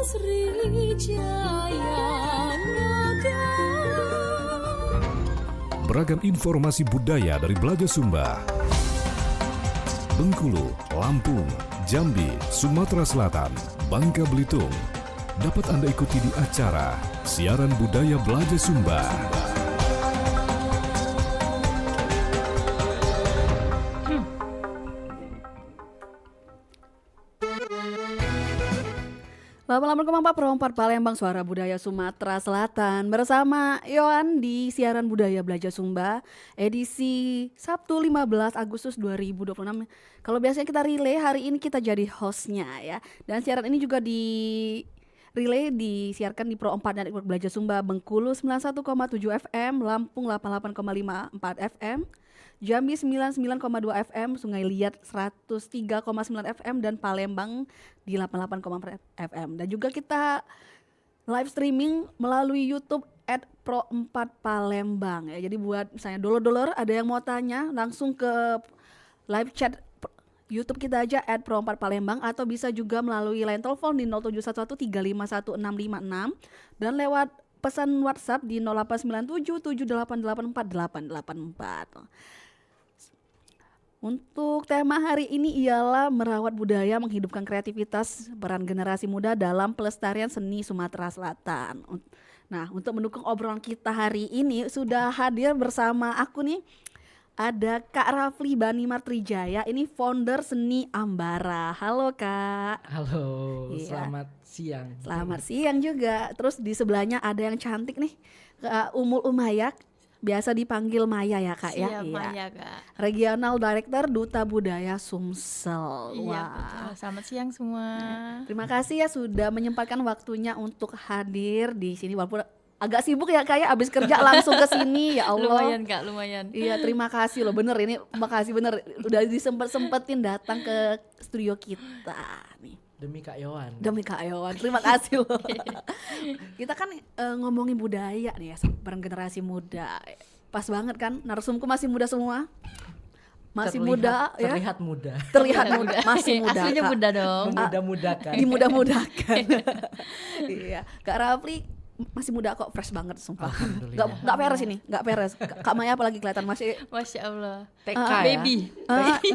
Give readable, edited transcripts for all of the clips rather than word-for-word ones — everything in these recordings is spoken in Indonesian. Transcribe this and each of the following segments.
Sriwijaya Nada. Beragam informasi budaya dari Belajar Sumba. Bengkulu, Lampung, Jambi, Sumatera Selatan, Bangka Belitung. Dapat Anda ikuti di acara Siaran Budaya Belajar Sumba. Lama-lama kemampak perompat Palembang Suara Budaya Sumatera Selatan bersama Yohan di Siaran Budaya Belajar Sumba edisi Sabtu 15 Agustus 2026. Kalau biasanya kita relay, hari ini kita jadi hostnya ya. Dan siaran ini juga disiarkan di Pro 4 Network Belajar Sumba Bengkulu 91,7 FM, Lampung 88,54 FM, Jambi 99,2 FM, Sungai Liat 103,9 FM, dan Palembang di 88,4 FM. Dan juga kita live streaming melalui YouTube @Pro4 Palembang ya. Jadi buat misalnya dolor-dolor ada yang mau tanya, langsung ke live chat YouTube kita aja @Pro4 Palembang, atau bisa juga melalui line telepon di 0711351656 dan lewat pesan WhatsApp di 089778848884. Untuk tema hari ini ialah merawat budaya, menghidupkan kreativitas, peran generasi muda dalam pelestarian seni Sumatera Selatan. Nah, untuk mendukung obrolan kita hari ini sudah hadir bersama aku nih, ada Kak Rafli Banimar Trijaya, ini founder Seni Ambara. Halo Kak. Halo, Iya. selamat siang. Selamat siang juga. Terus di sebelahnya ada yang cantik nih, Kak Umul Umayak, biasa dipanggil Maya ya Kak ya. Siap, Iya. Maya, Kak. Regional Director Duta Budaya Sumsel. Iya, Wah. betul. Selamat siang semua. Terima kasih ya sudah menyempatkan waktunya untuk hadir di sini, walaupun agak sibuk ya Kak ya, abis kerja langsung ke sini ya Allah. Lumayan Kak, lumayan. Iya, terima kasih loh, bener ini, makasih bener udah disempet-sempetin datang ke studio kita nih. Demi Kak Yohan. Demi Kak Yohan, terima kasih loh. Kita kan ngomongin budaya nih ya, bareng generasi muda. Pas banget kan, narsumku masih muda semua. Masih muda ya. Terlihat muda. Terlihat muda, masih muda. Aslinya Kak. muda dong. Memudah-mudahkan. Dimudah-mudahkan. Iya, Kak Rafli masih muda kok, fresh banget sumpah. Alhamdulillah. Nggak peres ini, nggak peres. Kak Maya apalagi kelihatan masih Masya Allah. TK ya. Baby.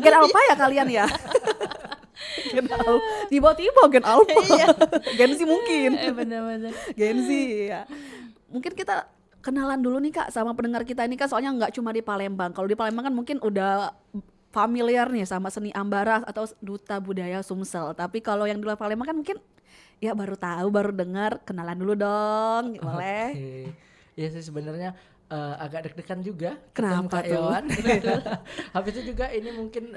gen alpha ya kalian ya. Gen alpha. Tiba-tiba gen alpha. Gen Z mungkin. Benar-benar. Gen Z ya. Mungkin kita kenalan dulu nih Kak sama pendengar kita ini kan, soalnya nggak cuma di Palembang. Kalau di Palembang kan mungkin udah familiar nih sama Seni Ambara atau Duta Budaya Sumsel. Tapi kalau yang di luar Palembang kan mungkin ya baru tahu, baru dengar. Kenalan dulu dong, boleh? Oke. Ya sih sebenarnya agak deg-degan juga. Kenapa ketemu Kak tuh? Yohan. Habis itu juga ini mungkin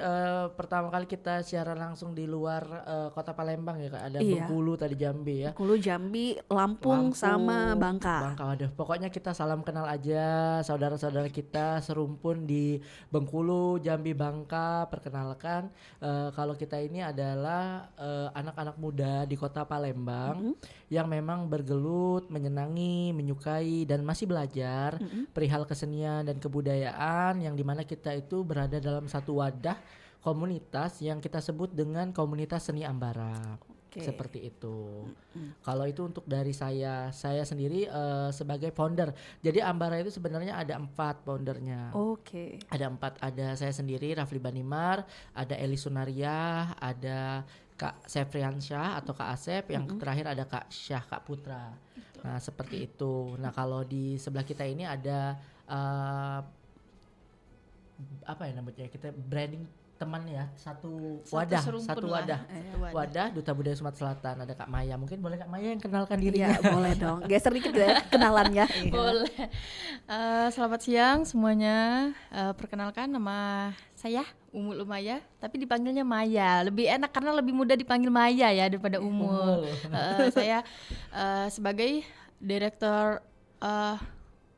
pertama kali kita siaran langsung di luar kota Palembang ya Kak. Ada Iya. Bengkulu, tadi Jambi ya. Bengkulu, Jambi, Lampung, sama Bangka. Waduh, pokoknya kita salam kenal aja saudara-saudara kita serumpun di Bengkulu, Jambi, Bangka. Perkenalkan, kalau kita ini adalah anak-anak muda di kota Palembang yang memang bergelut, menyenangi, menyukai dan masih belajar perihal kesenian dan kebudayaan, yang dimana kita itu berada dalam satu wadah komunitas yang kita sebut dengan komunitas Seni Ambara. Oke. Seperti itu. Kalau itu untuk dari saya sendiri sebagai founder. Jadi Ambara itu sebenarnya ada 4 foundernya. Oke. Ada 4, ada saya sendiri Rafli Banimar, ada Eli Sunaria, ada Kak Sefriansyah atau Kak Asep, yang terakhir ada Kak Syah, Kak Putra. Nah seperti itu. Nah kalau di sebelah kita ini ada apa ya namanya, kita branding teman ya, satu wadah, serumpun satu lah. wadah. Wadah Duta Budaya Sumatera Selatan. Ada Kak Maya, mungkin boleh Kak Maya yang kenalkan dirinya. Iya, boleh dong. Geser dikit ya kenalannya. Iya. Boleh. Selamat siang semuanya. Perkenalkan, nama saya Umul Umaya, tapi dipanggilnya Maya. Lebih enak karena lebih mudah dipanggil Maya ya daripada Umul. Saya sebagai direktur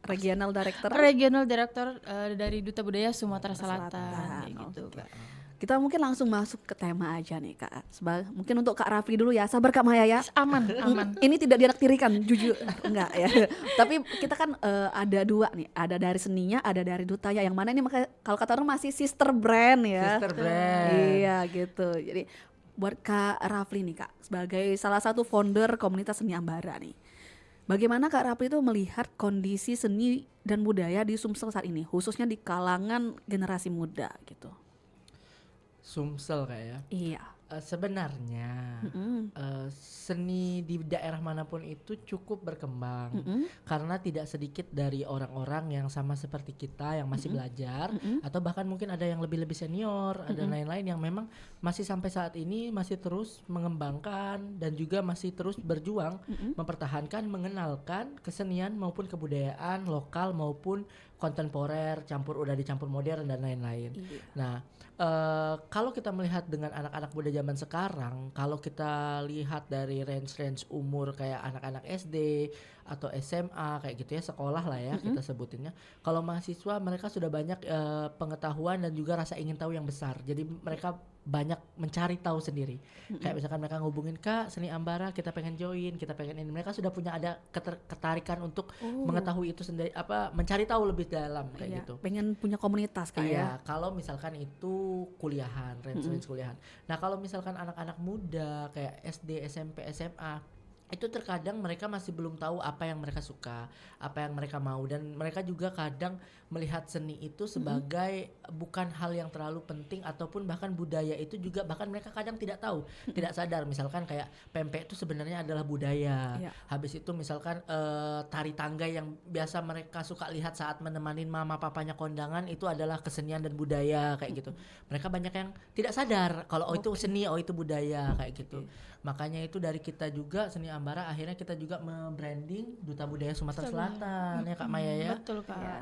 Regional Director. Regional Director dari Duta Budaya Sumatera Selatan. Kayak gitu, Kak. Kita mungkin langsung masuk ke tema aja nih Kak. Mungkin untuk Kak Rafli dulu ya. Sabar Kak Maya ya. Aman. Ini tidak dianaktirikan, jujur enggak ya. Tapi kita kan ada 2 nih, ada dari seninya, ada dari dutanya. Yang mana ini makanya kalau kata orang masih sister brand ya. Sister brand. Iya gitu. Jadi buat Kak Rafli nih Kak, sebagai salah satu founder komunitas seni Ambara nih. Bagaimana Kak Rafli itu melihat kondisi seni dan budaya di Sumsel saat ini, khususnya di kalangan generasi muda gitu? Sumsel kayak Iya. sebenarnya Mm-mm. seni di daerah manapun itu cukup berkembang karena tidak sedikit dari orang-orang yang sama seperti kita yang masih belajar atau bahkan mungkin ada yang lebih senior, ada lain-lain yang memang masih sampai saat ini masih terus mengembangkan dan juga masih terus berjuang mempertahankan, mengenalkan kesenian maupun kebudayaan lokal maupun kontemporer, udah dicampur modern dan lain-lain. Iya. Nah, kalau kita melihat dengan anak-anak muda zaman sekarang, kalau kita lihat dari range umur kayak anak-anak SD atau SMA kayak gitu ya, sekolah lah ya kita sebutinnya. Kalau mahasiswa mereka sudah banyak pengetahuan dan juga rasa ingin tahu yang besar. Jadi mereka banyak mencari tahu sendiri. Kayak misalkan mereka ngubungin, Kak, seni Ambara kita pengen join, kita pengen ini. Mereka sudah punya ada ketertarikan untuk mengetahui itu sendiri, mencari tahu lebih dalam kayak Iya, gitu. pengen punya komunitas Kak Iya, ya. kalau misalkan itu kuliahan, range kuliahan. Nah, kalau misalkan anak-anak muda kayak SD, SMP, SMA, itu terkadang mereka masih belum tahu apa yang mereka suka, apa yang mereka mau, dan mereka juga kadang melihat seni itu sebagai bukan hal yang terlalu penting ataupun bahkan budaya itu juga bahkan mereka kadang tidak tahu, tidak sadar. Misalkan kayak pempek itu sebenarnya adalah budaya. Iya. Habis itu misalkan tari tangga yang biasa mereka suka lihat saat menemani mama papanya kondangan itu adalah kesenian dan budaya kayak gitu. Mereka banyak yang tidak sadar kalau itu seni, itu budaya kayak gitu. Makanya itu dari kita juga seni Ambara akhirnya kita juga membranding Duta Budaya Sumatera Selatan ya Kak Maya ya. Betul Kak. Iya.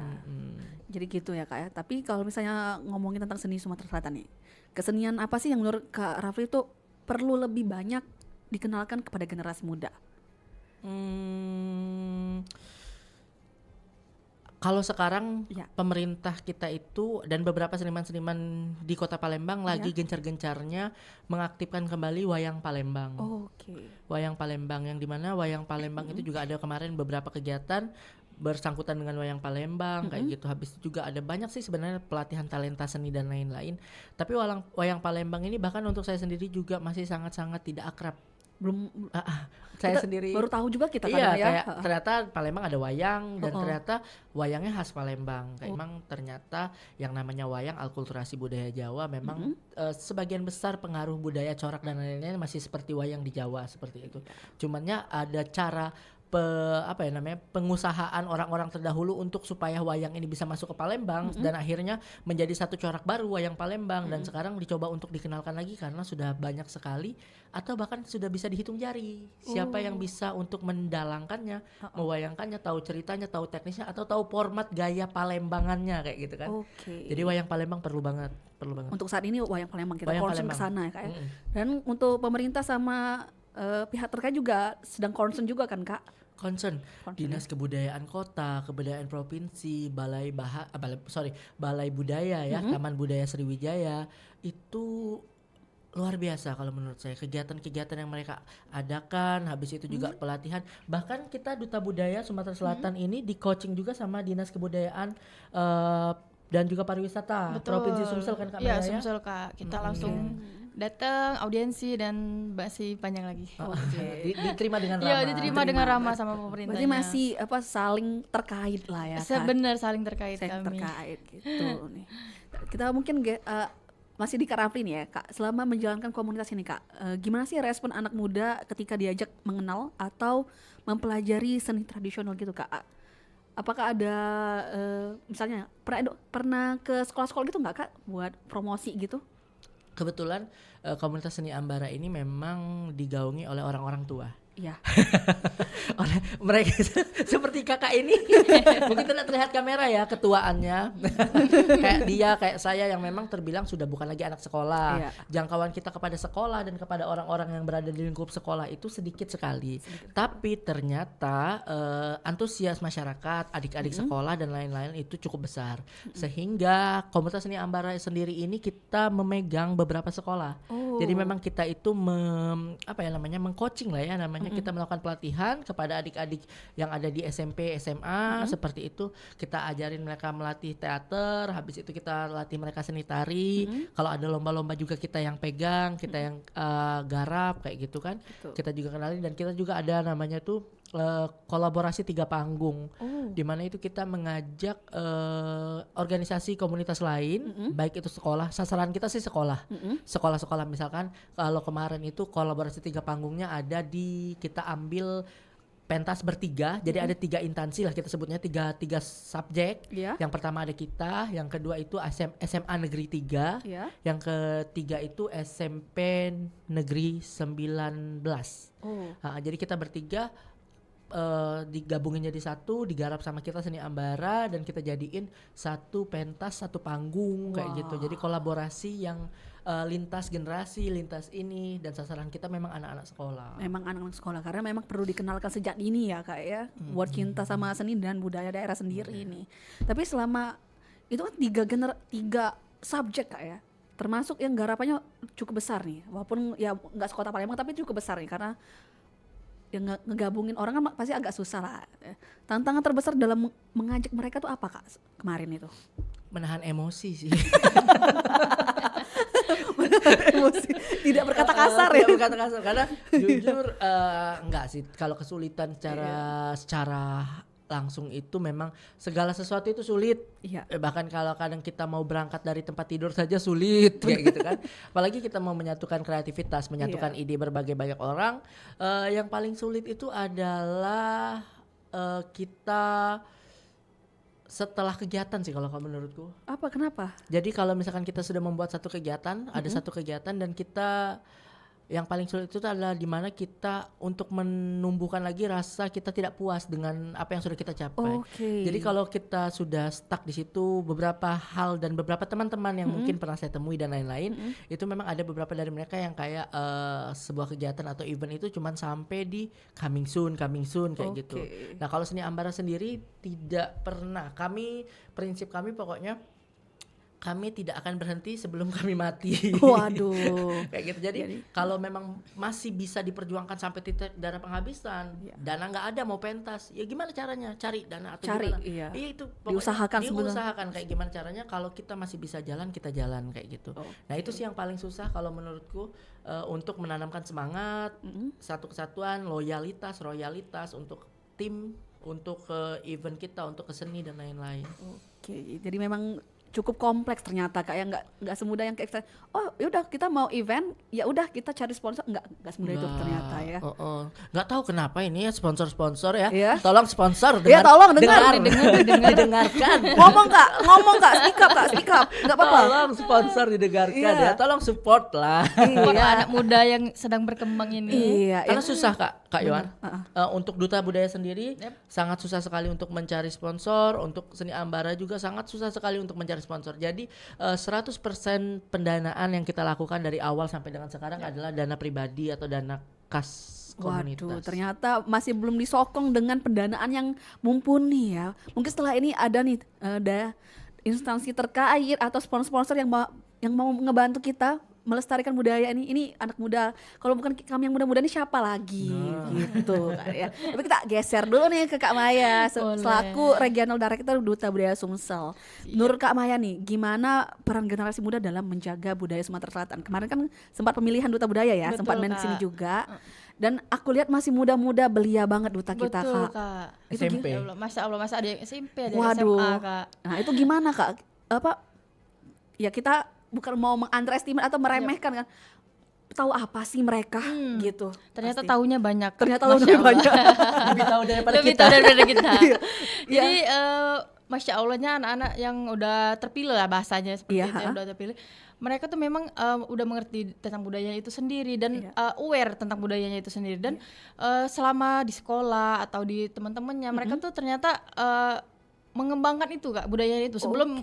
Jadi gitu ya Kak ya. Tapi kalau misalnya ngomongin tentang seni Sumatera Selatan nih, kesenian apa sih yang menurut Kak Rafli itu perlu lebih banyak dikenalkan kepada generasi muda? Kalau sekarang Ya. pemerintah kita itu dan beberapa seniman-seniman di Kota Palembang lagi gencar-gencarnya mengaktifkan kembali Wayang Palembang. Oke. Wayang Palembang yang dimana Wayang Palembang itu juga ada kemarin beberapa kegiatan bersangkutan dengan Wayang Palembang kayak gitu. Habis itu juga ada banyak sih sebenarnya pelatihan talenta seni dan lain-lain. Tapi Wayang Palembang ini bahkan untuk saya sendiri juga masih sangat-sangat tidak akrab. Belum Saya kita sendiri baru tahu juga kita iya, kadang ya. kayak ternyata Palembang ada wayang dan ternyata wayangnya khas Palembang. Kayak memang ternyata yang namanya wayang alkulturasi budaya Jawa memang sebagian besar pengaruh budaya corak dan lain-lain masih seperti wayang di Jawa seperti itu. Cumannya ada cara pengusahaan orang-orang terdahulu untuk supaya wayang ini bisa masuk ke Palembang dan akhirnya menjadi satu corak baru wayang Palembang dan sekarang dicoba untuk dikenalkan lagi karena sudah banyak sekali atau bahkan sudah bisa dihitung jari siapa yang bisa untuk mendalangkannya, mewayangkannya, tahu ceritanya, tahu teknisnya atau tahu format gaya Palembangannya kayak gitu kan. Oke. Jadi wayang Palembang perlu banget. Untuk saat ini Wayang Palembang kita Wayang concern ke Palembang. sana ya Kak ya. Dan untuk pemerintah sama pihak terkait juga sedang concern juga kan Kak? Concern Dinas Kebudayaan Kota, Kebudayaan Provinsi, Balai Budaya ya, Taman Budaya Sriwijaya itu luar biasa kalau menurut saya kegiatan-kegiatan yang mereka adakan. Habis itu juga pelatihan, bahkan kita Duta Budaya Sumatera Selatan ini di coaching juga sama Dinas Kebudayaan dan juga Pariwisata Provinsi Sumsel kan Kak Iya, Maya ya? Sumsel Kak. Kita langsung datang, audiensi dan masih panjang lagi. Diterima dengan ramah. Iya, diterima dengan ramah sama pemerintahnya. Berarti masih saling terkait lah ya Kak. Benar, saling terkait Saling kami. terkait gitu nih. Kita mungkin masih di Kak Rafli nih ya Kak, selama menjalankan komunitas ini Kak, gimana sih respon anak muda ketika diajak mengenal atau mempelajari seni tradisional gitu Kak? Apakah ada misalnya pernah ke sekolah-sekolah gitu nggak Kak buat promosi gitu? Kebetulan komunitas seni Ambara ini memang digaungi oleh orang-orang tua. Iya. Oleh mereka seperti kakak ini mungkin tidak terlihat kamera ya ketuaannya. Kayak dia kayak saya yang memang terbilang sudah bukan lagi anak sekolah. Iya. Jangkauan kita kepada sekolah dan kepada orang-orang yang berada di lingkup sekolah itu sedikit sekali. Tapi ternyata antusias masyarakat, adik-adik sekolah dan lain-lain itu cukup besar. Sehingga komunitas seni Ambara sendiri ini kita memegang beberapa sekolah. Jadi memang kita itu meng-coaching lah ya namanya contohnya kita melakukan pelatihan kepada adik-adik yang ada di SMP, SMA seperti itu. Kita ajarin mereka melatih teater, habis itu kita latih mereka seni tari. Kalau ada lomba-lomba juga kita yang pegang, kita yang garap kayak gitu kan. Betul. Kita juga kenalin, dan kita juga ada namanya tuh kolaborasi 3 panggung, di mana itu kita mengajak organisasi komunitas lain, baik itu sekolah, sasaran kita sih sekolah, sekolah-sekolah. Misalkan kalau kemarin itu kolaborasi 3 panggungnya ada di, kita ambil pentas bertiga, jadi ada 3 instansi lah kita sebutnya, tiga subjek. Yang pertama ada kita, yang kedua itu SMA Negeri 3, yang ketiga itu SMP Negeri 19. Jadi kita bertiga digabungin jadi satu, digarap sama kita Seni Ambara, dan kita jadiin satu pentas, satu panggung kayak gitu. Jadi kolaborasi yang lintas generasi, lintas ini, dan sasaran kita memang anak-anak sekolah. Memang anak-anak sekolah, karena memang perlu dikenalkan sejak dini ya Kak ya, buat cinta sama seni dan budaya daerah sendiri ini. Tapi selama itu kan 3 subjek Kak ya, termasuk yang garapannya cukup besar nih, walaupun ya nggak sekota Palembang tapi cukup besar nih, karena yang ngegabungin orang kan pasti agak susah lah. Tantangan terbesar dalam mengajak mereka tuh apa Kak kemarin itu? Menahan emosi sih. Emosi, tidak berkata kasar ya. Tidak berkata kasar, karena jujur enggak sih, kalau kesulitan secara langsung itu memang segala sesuatu itu sulit. Bahkan kalau kadang kita mau berangkat dari tempat tidur saja sulit kayak gitu kan. Apalagi kita mau menyatukan kreativitas, menyatukan ide berbagai banyak orang. Yang paling sulit itu adalah kita setelah kegiatan sih kalau menurutku. Apa, kenapa? Jadi kalau misalkan kita sudah membuat satu kegiatan, ada satu kegiatan, dan kita yang paling sulit itu adalah di mana kita untuk menumbuhkan lagi rasa kita tidak puas dengan apa yang sudah kita capai. Jadi kalau kita sudah stuck di situ, beberapa hal dan beberapa teman-teman yang mungkin pernah saya temui dan lain-lain, itu memang ada beberapa dari mereka yang kayak sebuah kegiatan atau event itu cuman sampai di coming soon kayak gitu. Nah kalau Seni Ambara sendiri tidak pernah, prinsip kami pokoknya kami tidak akan berhenti sebelum kami mati. Waduh. Kayak gitu. Jadi kalau memang masih bisa diperjuangkan sampai titik darah penghabisan, dana nggak ada mau pentas, ya gimana caranya? Cari dana atau gimana? Iya itu diusahakan kayak gimana caranya. Kalau kita masih bisa jalan, kita jalan kayak gitu. Nah itu sih yang paling susah kalau menurutku, untuk menanamkan semangat, satu kesatuan, royalitas untuk tim, untuk event kita, untuk ke seni dan lain-lain. Jadi memang cukup kompleks ternyata Kak, ya nggak semudah yang kayak oh yaudah kita mau event, ya udah kita cari sponsor, nggak semudah itu ternyata ya. Nggak tahu kenapa ini ya sponsor ya. Tolong sponsor tolong didengarkan. ngomong Kak, speak up, nggak apa-apa. Tolong sponsor didengarkan ya, tolong support lah. Anak muda yang sedang berkembang ini. Karena susah Kak Yohan. Untuk Duta Budaya sendiri sangat susah sekali untuk mencari sponsor, untuk Seni Ambara juga sangat susah sekali untuk mencari sponsor. Jadi 100% pendanaan yang kita lakukan dari awal sampai dengan sekarang adalah dana pribadi atau dana kas komunitas. Waduh, ternyata masih belum disokong dengan pendanaan yang mumpuni ya. Mungkin setelah ini ada nih ada instansi terkait atau sponsor-sponsor yang mau ngebantu kita melestarikan budaya ini anak muda. Kalau bukan kami yang muda-muda ini siapa lagi gitu kan ya. Tapi kita geser dulu nih ke Kak Maya selaku Regional Director Duta Budaya Sumsel. Menurut Kak Maya nih, gimana peran generasi muda dalam menjaga budaya Sumatera Selatan? Kemarin kan sempat pemilihan Duta Budaya ya, sempat main kesini juga. Dan aku lihat masih muda-muda, belia banget duta kita Betul, Kak. SMP. Masya Allah, masa ada yang SMP, ada yang Waduh. SMA Kak. Nah itu gimana Kak? Ya kita bukan mau meng-underestimate atau meremehkan kan, tahu apa sih mereka gitu. Ternyata pasti. tahunya banyak. Ternyata Masya lebih Allah. banyak. Lebih tahu daripada Lebih kita. tahu daripada kita. Iya. Jadi Masya Allahnya anak-anak yang udah terpilih lah bahasanya seperti Iya, itu, yang udah terpilih. Mereka tuh memang udah mengerti tentang budayanya itu sendiri dan aware tentang budayanya itu sendiri. Dan selama di sekolah atau di teman-temannya, mereka tuh ternyata mengembangkan itu Kak, budayanya itu sebelum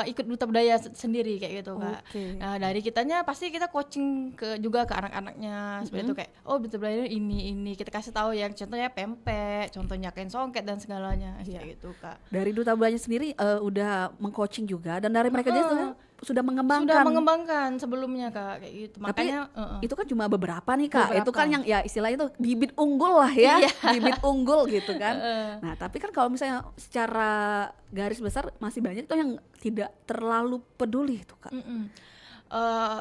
ikut Duta Budaya sendiri kayak gitu Kak. Nah dari kitanya pasti kita coaching juga ke anak-anaknya seperti itu, kayak oh Duta Budaya ini kita kasih tahu yang contohnya pempek, contohnya kain songket dan segalanya kayak gitu Kak. Dari Duta Budaya sendiri udah meng-coaching juga, dan dari mereka dia sudah mengembangkan. Sudah mengembangkan sebelumnya Kak kayak gitu. Tapi Makanya itu kan cuma beberapa nih Kak. Itu Beberapa. kan yang ya istilahnya itu bibit unggul lah ya. Iya. Bibit unggul gitu kan. Nah, tapi kan kalau misalnya secara garis besar masih banyak tuh yang tidak terlalu peduli tuh Kak.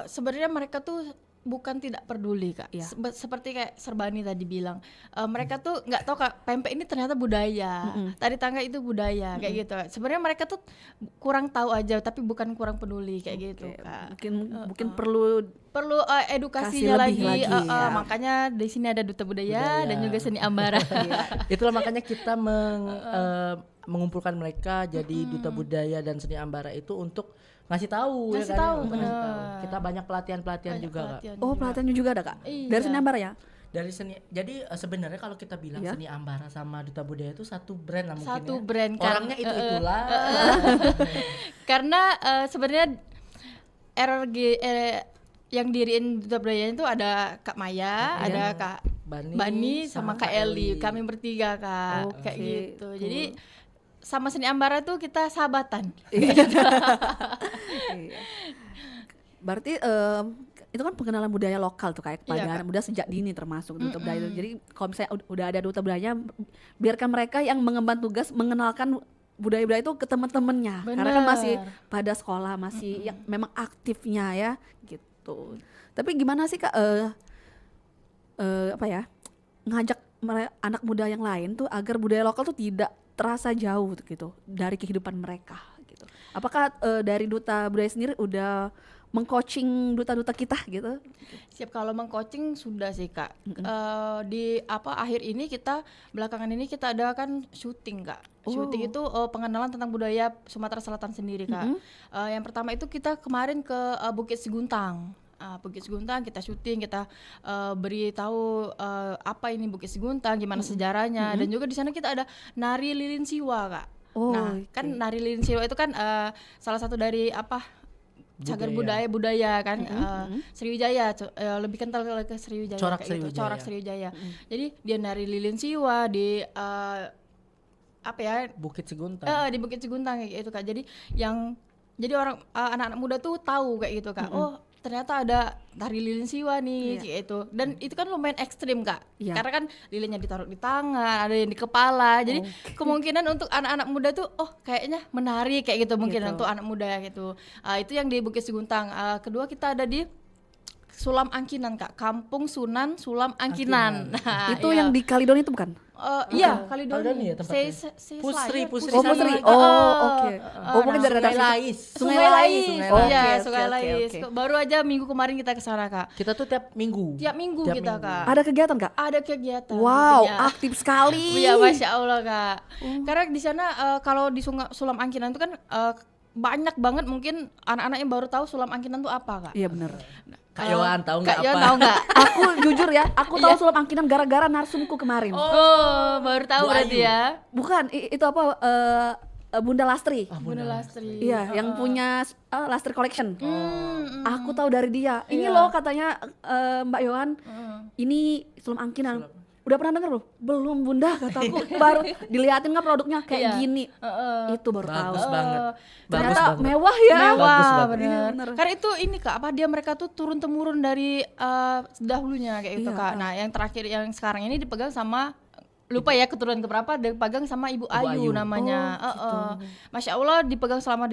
Sebenarnya mereka tuh bukan tidak peduli Kak. Iya. Seperti kayak Serbani tadi bilang, mereka tuh nggak tahu Kak, pempek ini ternyata budaya, tari tangga itu budaya kayak gitu. Sebenarnya mereka tuh kurang tahu aja, tapi bukan kurang peduli kayak gitu Kak. Mungkin perlu Perlu edukasinya Kasih lebih lagi, lagi, ya. makanya di sini ada duta budaya dan juga seni ambara. Itulah makanya kita mengumpulkan mereka jadi duta budaya dan seni ambara itu untuk ngasih tahu Ngasih kan, tahu, untuk ngasih bener. tahu. Kita banyak pelatihan juga Kak. Oh, pelatihannya juga ada Kak. Iya. Dari seni ambara ya? Dari seni. Jadi sebenarnya kalau kita bilang Iya. seni ambara sama duta budaya itu satu brand lah mungkin Satu ya. brand kan. Orangnya itulah. Karena sebenarnya RRG yang diriin duta budaya itu ada Kak Maya, ada Kak Bani sama Kak Eli. Kami bertiga Kak, Oke, kayak gitu. tuh. Jadi sama seni ambara tuh kita sahabatan. Iya. Berarti itu kan pengenalan budaya lokal tuh kayak kepada Iya, Kak. anak muda sejak dini termasuk duta budaya itu. Jadi kalau misalnya udah ada duta budaya, biarkan mereka yang mengemban tugas mengenalkan budaya-budaya itu ke teman-temannya. Karena kan masih pada sekolah, masih yang memang aktifnya ya gitu. Tapi gimana sih Kak apa ya? Ngajak anak muda yang lain tuh agar budaya lokal tuh tidak terasa jauh gitu dari kehidupan mereka gitu. Apakah dari duta budaya sendiri udah mengcoaching duta-duta kita gitu? Siap, kalau mengcoaching sudah sih Kak. Di akhir ini belakangan ini kita ada kan syuting Kak. Syuting itu pengenalan tentang budaya Sumatera Selatan sendiri Kak. Yang pertama itu kita kemarin ke Bukit Seguntang. Bukit Seguntang kita syuting, kita beritahu apa ini Bukit Seguntang, gimana sejarahnya, dan juga di sana kita ada nari lilin siwa Kak. Nah, kan nari lilin siwa itu kan salah satu dari cagar budaya kan, Sriwijaya, lebih kental ke Sriwijaya, Corak kayak gitu, Sriwijaya. corak Sriwijaya. Jadi dia nari lilin siwa di Bukit Seguntang. di Bukit Seguntang kayak gitu Kak. Jadi orang anak-anak muda tuh tahu kayak gitu Kak. Oh, ternyata ada tari lilin siwa nih kayak itu. Dan itu kan lumayan ekstrim Kak. Iya. Karena kan lilinnya ditaruh di tangan, ada yang di kepala. Jadi kemungkinan untuk anak-anak muda tuh kayaknya menari kayak gitu mungkin untuk anak muda gitu. Itu yang di Bukit Seguntang. Kedua kita ada di Sulam Angkinan Kak, Kampung Sunan Sulam Angkinan. Nah, Itu iya. yang di Kalidoni itu bukan? Iya, Kalidoni Kalidoni ya tempatnya? Pusri Oh, Pusri. Oh, oke. Oh, mungkin dari Sungai daerah Lais. Sungai Lais. Oke, Iya, oke, Sungai oke, Lais. oke. Baru aja minggu kemarin kita ke sana Kak. Kita tuh tiap minggu. Tiap minggu kita Kak. Ada kegiatan Kak? Ada kegiatan. Wow, tentunya. aktif sekali. Iya, Masya Allah Kak. Karena di sana kalau di Sulam Angkinan itu kan banyak banget mungkin anak-anak yang baru tahu Sulam Angkinan itu apa Kak. Iya benar. Kak Yohan tahu nggak Kak Yohan apa? tahu nggak? Aku jujur ya, aku tahu Sulam Angkinan gara-gara narsumku kemarin. Oh, baru tahu Bu berarti Ayu. ya. Bukan, itu apa? Bunda Lastri. Bunda Lastri. Iya, yang punya Lastri Collection. Aku tahu dari dia. Ini Iya. loh katanya Mbak Yohan, ini Sulam Angkinan. Udah pernah denger loh? Belum Bunda kataku. Baru diliatin nggak produknya kayak Iya. gini. Itu baru tahu. Bagus banget. Bagus Ternyata banget. mewah ya. Bagus Mewah, banget. bener. Iya, bener. Karena itu ini Kak, dia mereka tuh turun temurun dari dahulunya kayak gitu Iya. Kak. Nah, yang terakhir yang sekarang ini dipegang sama lupa ya keturunan keberapa, dipegang sama Ibu Ayu Ayu. namanya. Masya Allah dipegang sama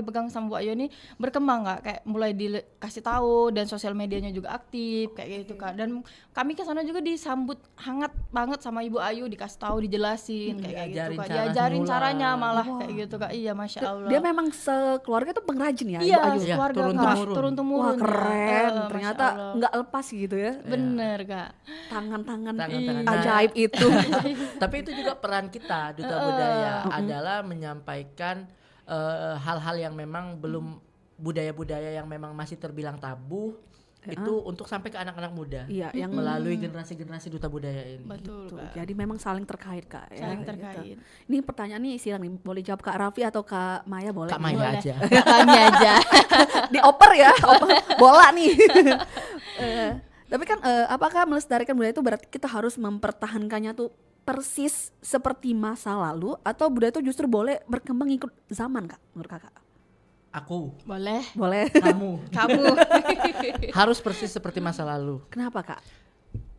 Bu Ayu ini berkembang Kak, kayak mulai dikasih tahu dan sosial medianya juga aktif kayak gitu Kak. Dan kami ke sana juga disambut hangat banget sama Ibu Ayu, dikasih tahu, dijelasin kayak gitu Diajarin Kak. cara Diajarin nyulam. caranya malah kayak gitu Kak. Iya, Masya Allah. Dia memang sekeluarga tuh pengrajin ya, Iya, Ibu Ayu. Iya, keluarga turun Kak, temurun. turun temurun. Wah ya. keren, Masya ternyata Allah. nggak lepas gitu ya. Bener Kak. Tangan-tangan Tangan-tangan. ajaib itu. Tapi itu juga peran kita duta budaya adalah menyampaikan hal-hal yang memang belum budaya-budaya yang memang masih terbilang tabu itu untuk sampai ke anak-anak muda. Iya, yang melalui generasi-generasi duta budaya ini. Betul Gitu. Kak. Jadi memang saling terkait Kak. ya, Saling gitu. terkait. Ini pertanyaan nih silang nih, boleh jawab Kak Raffi atau Kak Maya boleh? Kak Maya Boleh. aja. Kami aja. Dioper ya, oper bola nih. Tapi kan apakah melestarikan budaya itu berarti kita harus mempertahankannya tuh persis seperti masa lalu atau budaya itu justru boleh berkembang ikut zaman Kak menurut Kakak? Aku, Boleh. Boleh. kamu Kamu. harus persis seperti masa lalu. Kenapa Kak?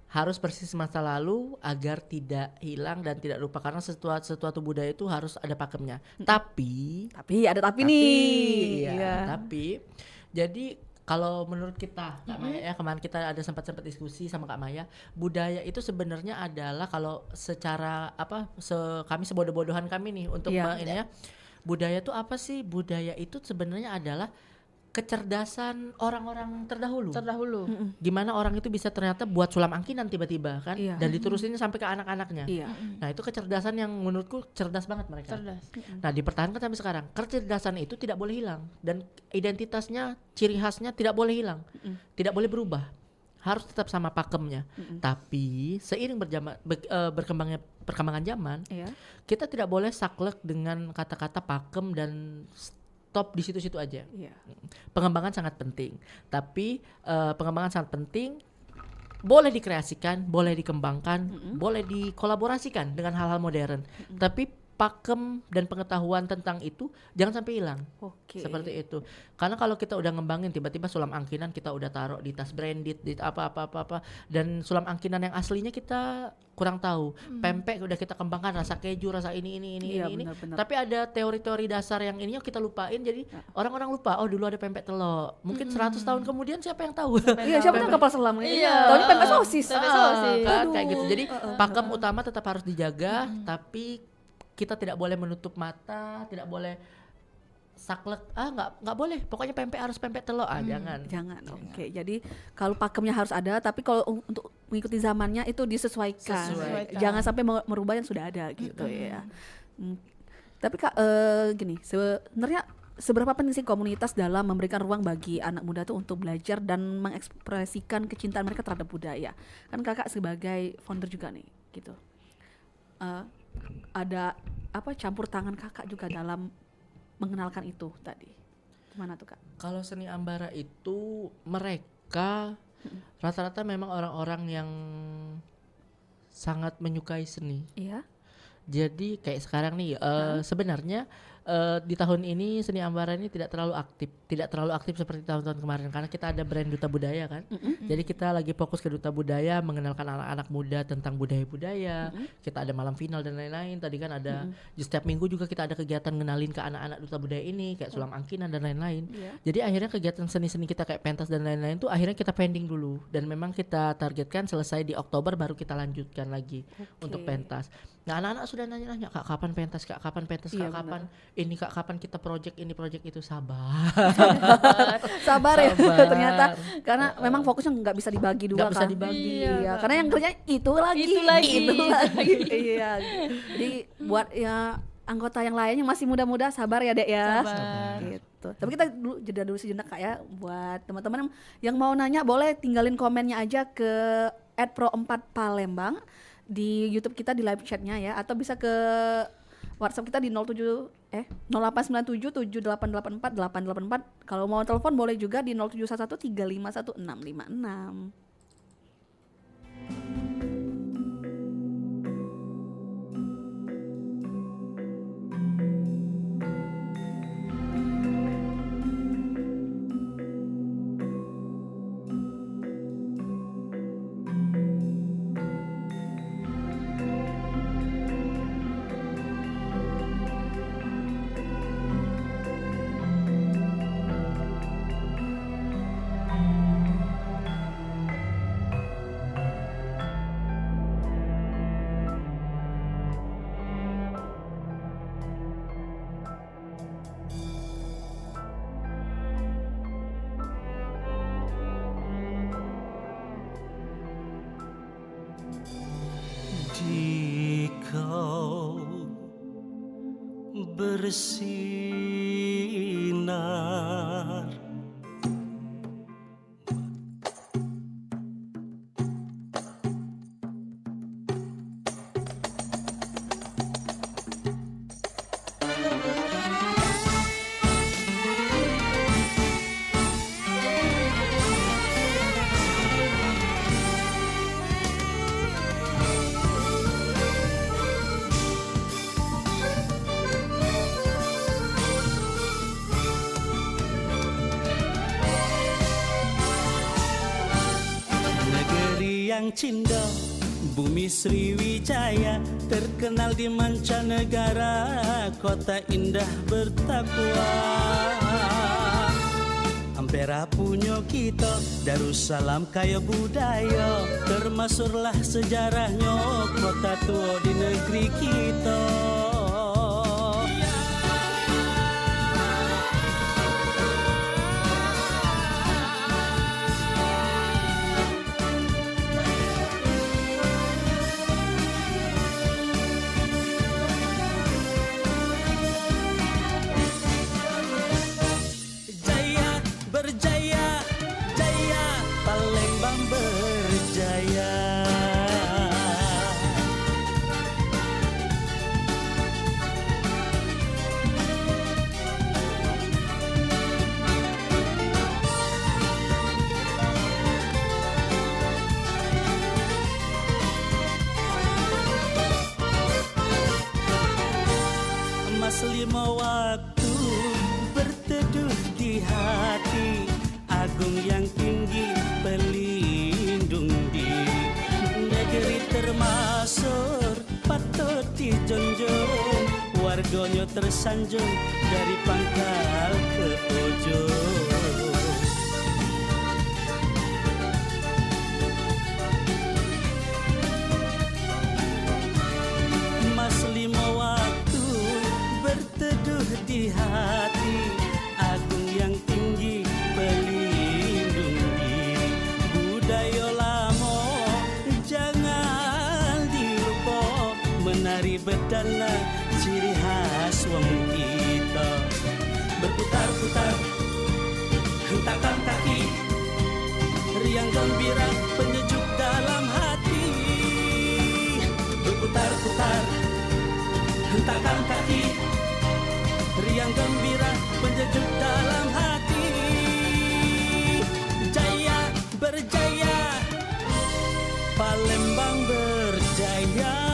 Harus persis masa lalu agar tidak hilang dan tidak lupa, karena sesuatu budaya itu harus ada pakemnya. Tapi Ada tapi nih. iya, tapi jadi kalau menurut kita Kak Maya ya, kemarin kita ada sempat diskusi sama Kak Maya, budaya itu sebenarnya adalah kalau secara kami sebodoh-bodohan kami nih untuk Iya. ini ya. Budaya itu apa sih? Budaya itu sebenarnya adalah kecerdasan orang-orang terdahulu. Gimana orang itu bisa ternyata buat sulam angkinan tiba-tiba kan, Iya. dan diterusin sampai ke anak-anaknya. Iya. Nah itu kecerdasan yang menurutku cerdas banget mereka. Cerdas. Nah dipertahankan sampai sekarang. Kecerdasan itu tidak boleh hilang dan identitasnya, ciri khasnya tidak boleh hilang, tidak boleh berubah, harus tetap sama pakemnya. Tapi seiring berkembangnya perkembangan zaman, Iya. kita tidak boleh saklek dengan kata-kata pakem dan stop di situ-situ aja. Iya. Pengembangan sangat penting, tapi pengembangan sangat penting, boleh dikreasikan, boleh dikembangkan, boleh dikolaborasikan dengan hal-hal modern. Tapi pakem dan pengetahuan tentang itu jangan sampai hilang. Oke. Seperti itu. Karena kalau kita udah ngembangin tiba-tiba sulam angkinan kita udah taruh di tas branded, di apa dan sulam angkinan yang aslinya kita kurang tahu. Pempek udah kita kembangkan rasa keju, rasa ini Iya, ini. benar-benar. Tapi ada teori-teori dasar yang ini kita lupain, jadi orang-orang lupa. Oh, dulu ada pempek telur. Mungkin 100 tahun kemudian siapa yang tahu? Iya, siapa tahu kapal selam. Iya. Taunya pempek sosis. Pempek sosis. Kan Aduh. kayak gitu. Jadi pakem utama tetap harus dijaga, tapi kita tidak boleh menutup mata, tidak boleh saklek. Nggak boleh. Pokoknya pempek harus pempek telur. Jangan. Jangan. Oke. Jadi kalau pakemnya harus ada, tapi kalau untuk mengikuti zamannya itu disesuaikan. Sesuaikan. Jangan sampai merubah yang sudah ada gitu ya. Tapi Kak, gini, sebenarnya seberapa penting sih komunitas dalam memberikan ruang bagi anak muda tuh untuk belajar dan mengekspresikan kecintaan mereka terhadap budaya? Kan Kakak sebagai founder juga nih, gitu. Ada campur tangan Kakak juga dalam mengenalkan itu tadi. Gimana tuh Kak? Kalau seni Ambara itu mereka rata-rata memang orang-orang yang sangat menyukai seni. Iya. Jadi kayak sekarang nih sebenarnya di tahun ini seni Ambara ini tidak terlalu aktif seperti tahun-tahun kemarin karena kita ada brand Duta Budaya kan. Jadi kita lagi fokus ke Duta Budaya, mengenalkan anak-anak muda tentang budaya-budaya. Kita ada malam final dan lain-lain. Tadi kan ada setiap minggu juga kita ada kegiatan ngenalin ke anak-anak Duta Budaya ini kayak sulam angkinan dan lain-lain. Jadi akhirnya kegiatan seni-seni kita kayak pentas dan lain-lain tuh akhirnya kita pending dulu dan memang kita targetkan selesai di Oktober baru kita lanjutkan lagi untuk pentas. Nah anak-anak sudah nanya-nanya, Kak kapan pentas, Kak kapan pentas, Kak Iya, kapan ini, Kak kapan kita project ini project itu. Sabar Sabar ya Sabar. ternyata karena memang fokusnya nggak bisa dibagi dua Nggak bisa kan. dibagi. Iya, karena yang kerja itu lagi Itu lagi. Iya, jadi buat ya anggota yang lainnya masih muda-muda sabar ya Dek ya. Sabar. Gitu. Tapi kita jeda dulu sejenak Kak ya, buat teman-teman yang mau nanya boleh tinggalin komennya aja ke @pro4palembang di YouTube kita di live chatnya ya, atau bisa ke WhatsApp kita di 0897 7884 884. Kalau mau telepon boleh juga di 0711 351 656. Di kau bersinar Eyang Cindo, Bumi Sriwijaya, terkenal di mancanegara, kota indah bertakwa. Ampera punya kita, Darussalam kaya budaya, termasuklah sejarahnya, kota tua di negeri kita. Lima waktu berteduh di hati, agung yang tinggi pelindung diri, negeri termasuk patut dijunjung, warganya tersanjung dari pangkal ke ujung. Mas lima waktu berteduh di hati, agung yang tinggi pelindung diri, budaya lama jangan dilupa, menari bedana ciri khas wong kita. Berputar-putar hentakan kaki, riang gembira penyejuk dalam hati. Berputar-putar hentakan kaki, riang gembira penyejuk dalam hati. Jaya berjaya, Palembang berjaya.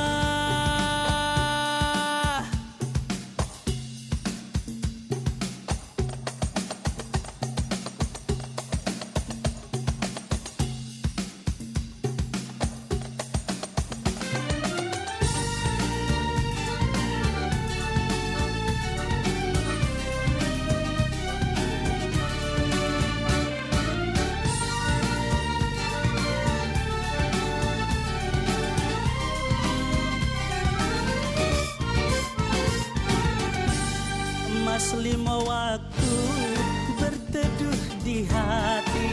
Mas lima waktu berteduh di hati,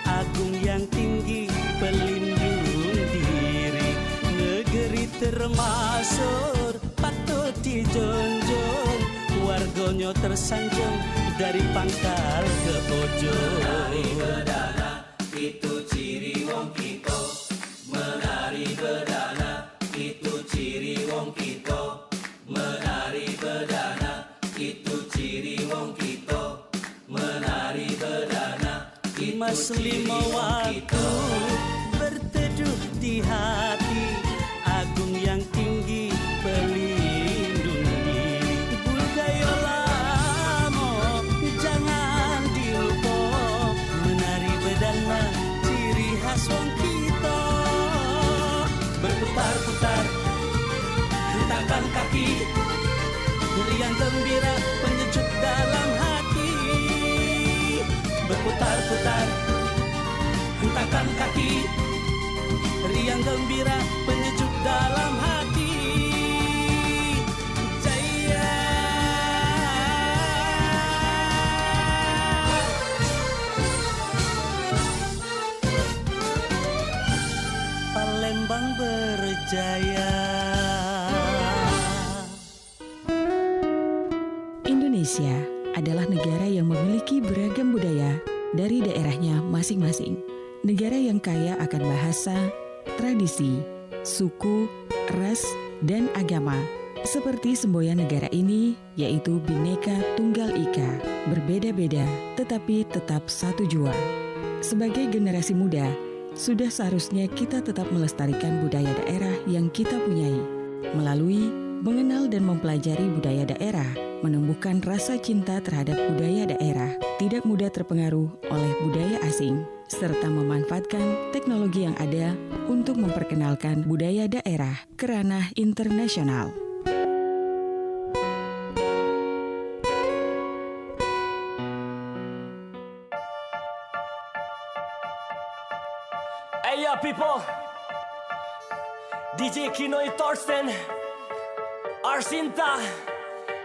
agung yang tinggi pelindung diri, negeri termasuk patut dijunjung, warganya tersanjung dari pangkal ke ujung. Menari bedana itu ciri wong kita, menari bedana itu ciri wong kita, menari bedana itu ciri wong kita, menari bedana. Mas lima waktu berteduh di hati, agung yang tinggi pelindung diri, budaya lama jangan dilupa, menari bedana ciri khas wong kita. Berputar-putar hentakan kaki, riang gembira penyejuk dalam hati. Berputar-putar hentakan kaki, riang gembira penyejuk dalam hati. Jaya Palembang berjaya. Indonesia adalah negara yang memiliki beragam budaya dari daerahnya masing-masing. Negara yang kaya akan bahasa, tradisi, suku, ras, dan agama. Seperti semboyan negara ini, yaitu Bhinneka Tunggal Ika, berbeda-beda tetapi tetap satu jua. Sebagai generasi muda, sudah seharusnya kita tetap melestarikan budaya daerah yang kita punyai. Melalui mengenal dan mempelajari budaya daerah, menumbuhkan rasa cinta terhadap budaya daerah. tidak mudah terpengaruh oleh budaya asing, serta memanfaatkan teknologi yang ada untuk memperkenalkan budaya daerah ke ranah internasional. Hey yeah, people, DJ Kinoy Thorsten, Arsinta,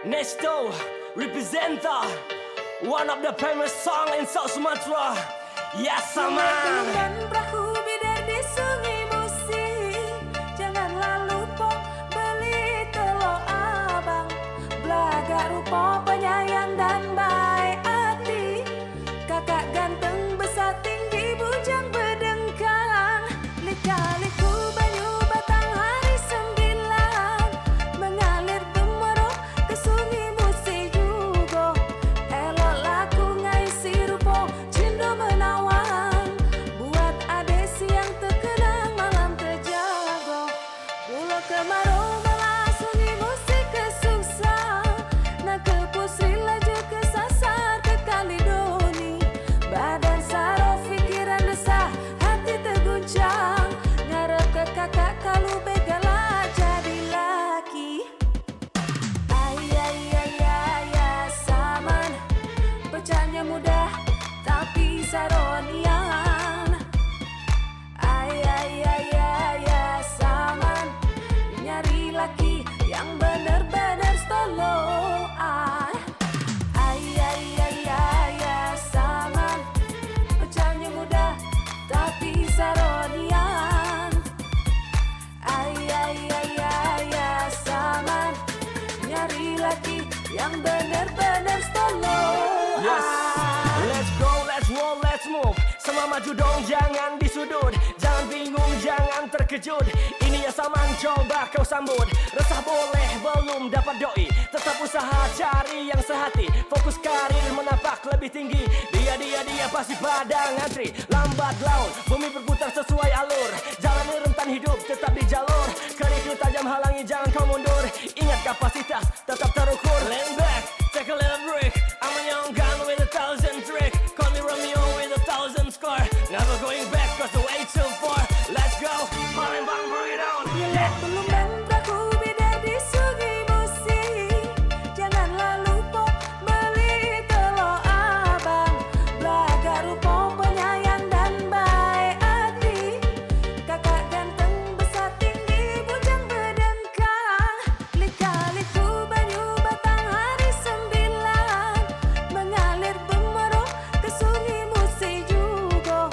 Nesto, representa one of the famous song in South Sumatra. Yes, man. Dan perahu bidar di sungai Musi, janganlah lupa beli telur abang. Belaga rupa penyayang dan baik hati, kakak ganteng besar tinggi bujang berdengkang. Lika-liku banyu batang hari 9 mengalir gemerok ke sungai Musi juga. Elok laku ngaisi rupa cindo menawan, buat ade siang terkenang malam terjaga. Pulau kemarau malah sungai Musi kesusah, nak ke pusri laju ke sasar ke Kalidoni. Badan saraf fikiran desah, hati terguncang, ngarep ke kakak kalau begala jadi laki. Ayah saman, pecahnya mudah tapi saronian. Ayah saman, nyari laki yang bener-bener stoloan. Ayah saman, pecahnya mudah tapi saronian. Ayah saman, nyari laki yang bener-bener stoloan. Yes, let's go, let's roll, let's move. Semua maju dong, jangan disudut. Jangan bingung, jangan terkejut. Ini ya Saman, coba kau sambut. Resah boleh, belum dapat doi. Tetap usaha cari yang sehati. Fokus karir menapak lebih tinggi. Dia pasti pada ngantri. Lambat laun, bumi berputar sesuai alur. Jalani rentan hidup, tetap di jalur. Kerikil tajam halangi, jangan kau mundur. Ingat kapasitas, tetap terukur. Lean back, take a little break. I'm a young gun with 1,000 trick. Call me Romeo with 1,000 score. Never going back cause the way too far. Let's go, Palembang, bring it on. Yeah. Belum dan perahu bidar di sungai Musi, janganlah lupa beli telur abang. Belaga rupa penyayang dan baik hati, kakak ganteng besar tinggi bujang berdengkang. Lika-liku banyu batang hari 9 mengalir gemerok ke sungai Musi juga.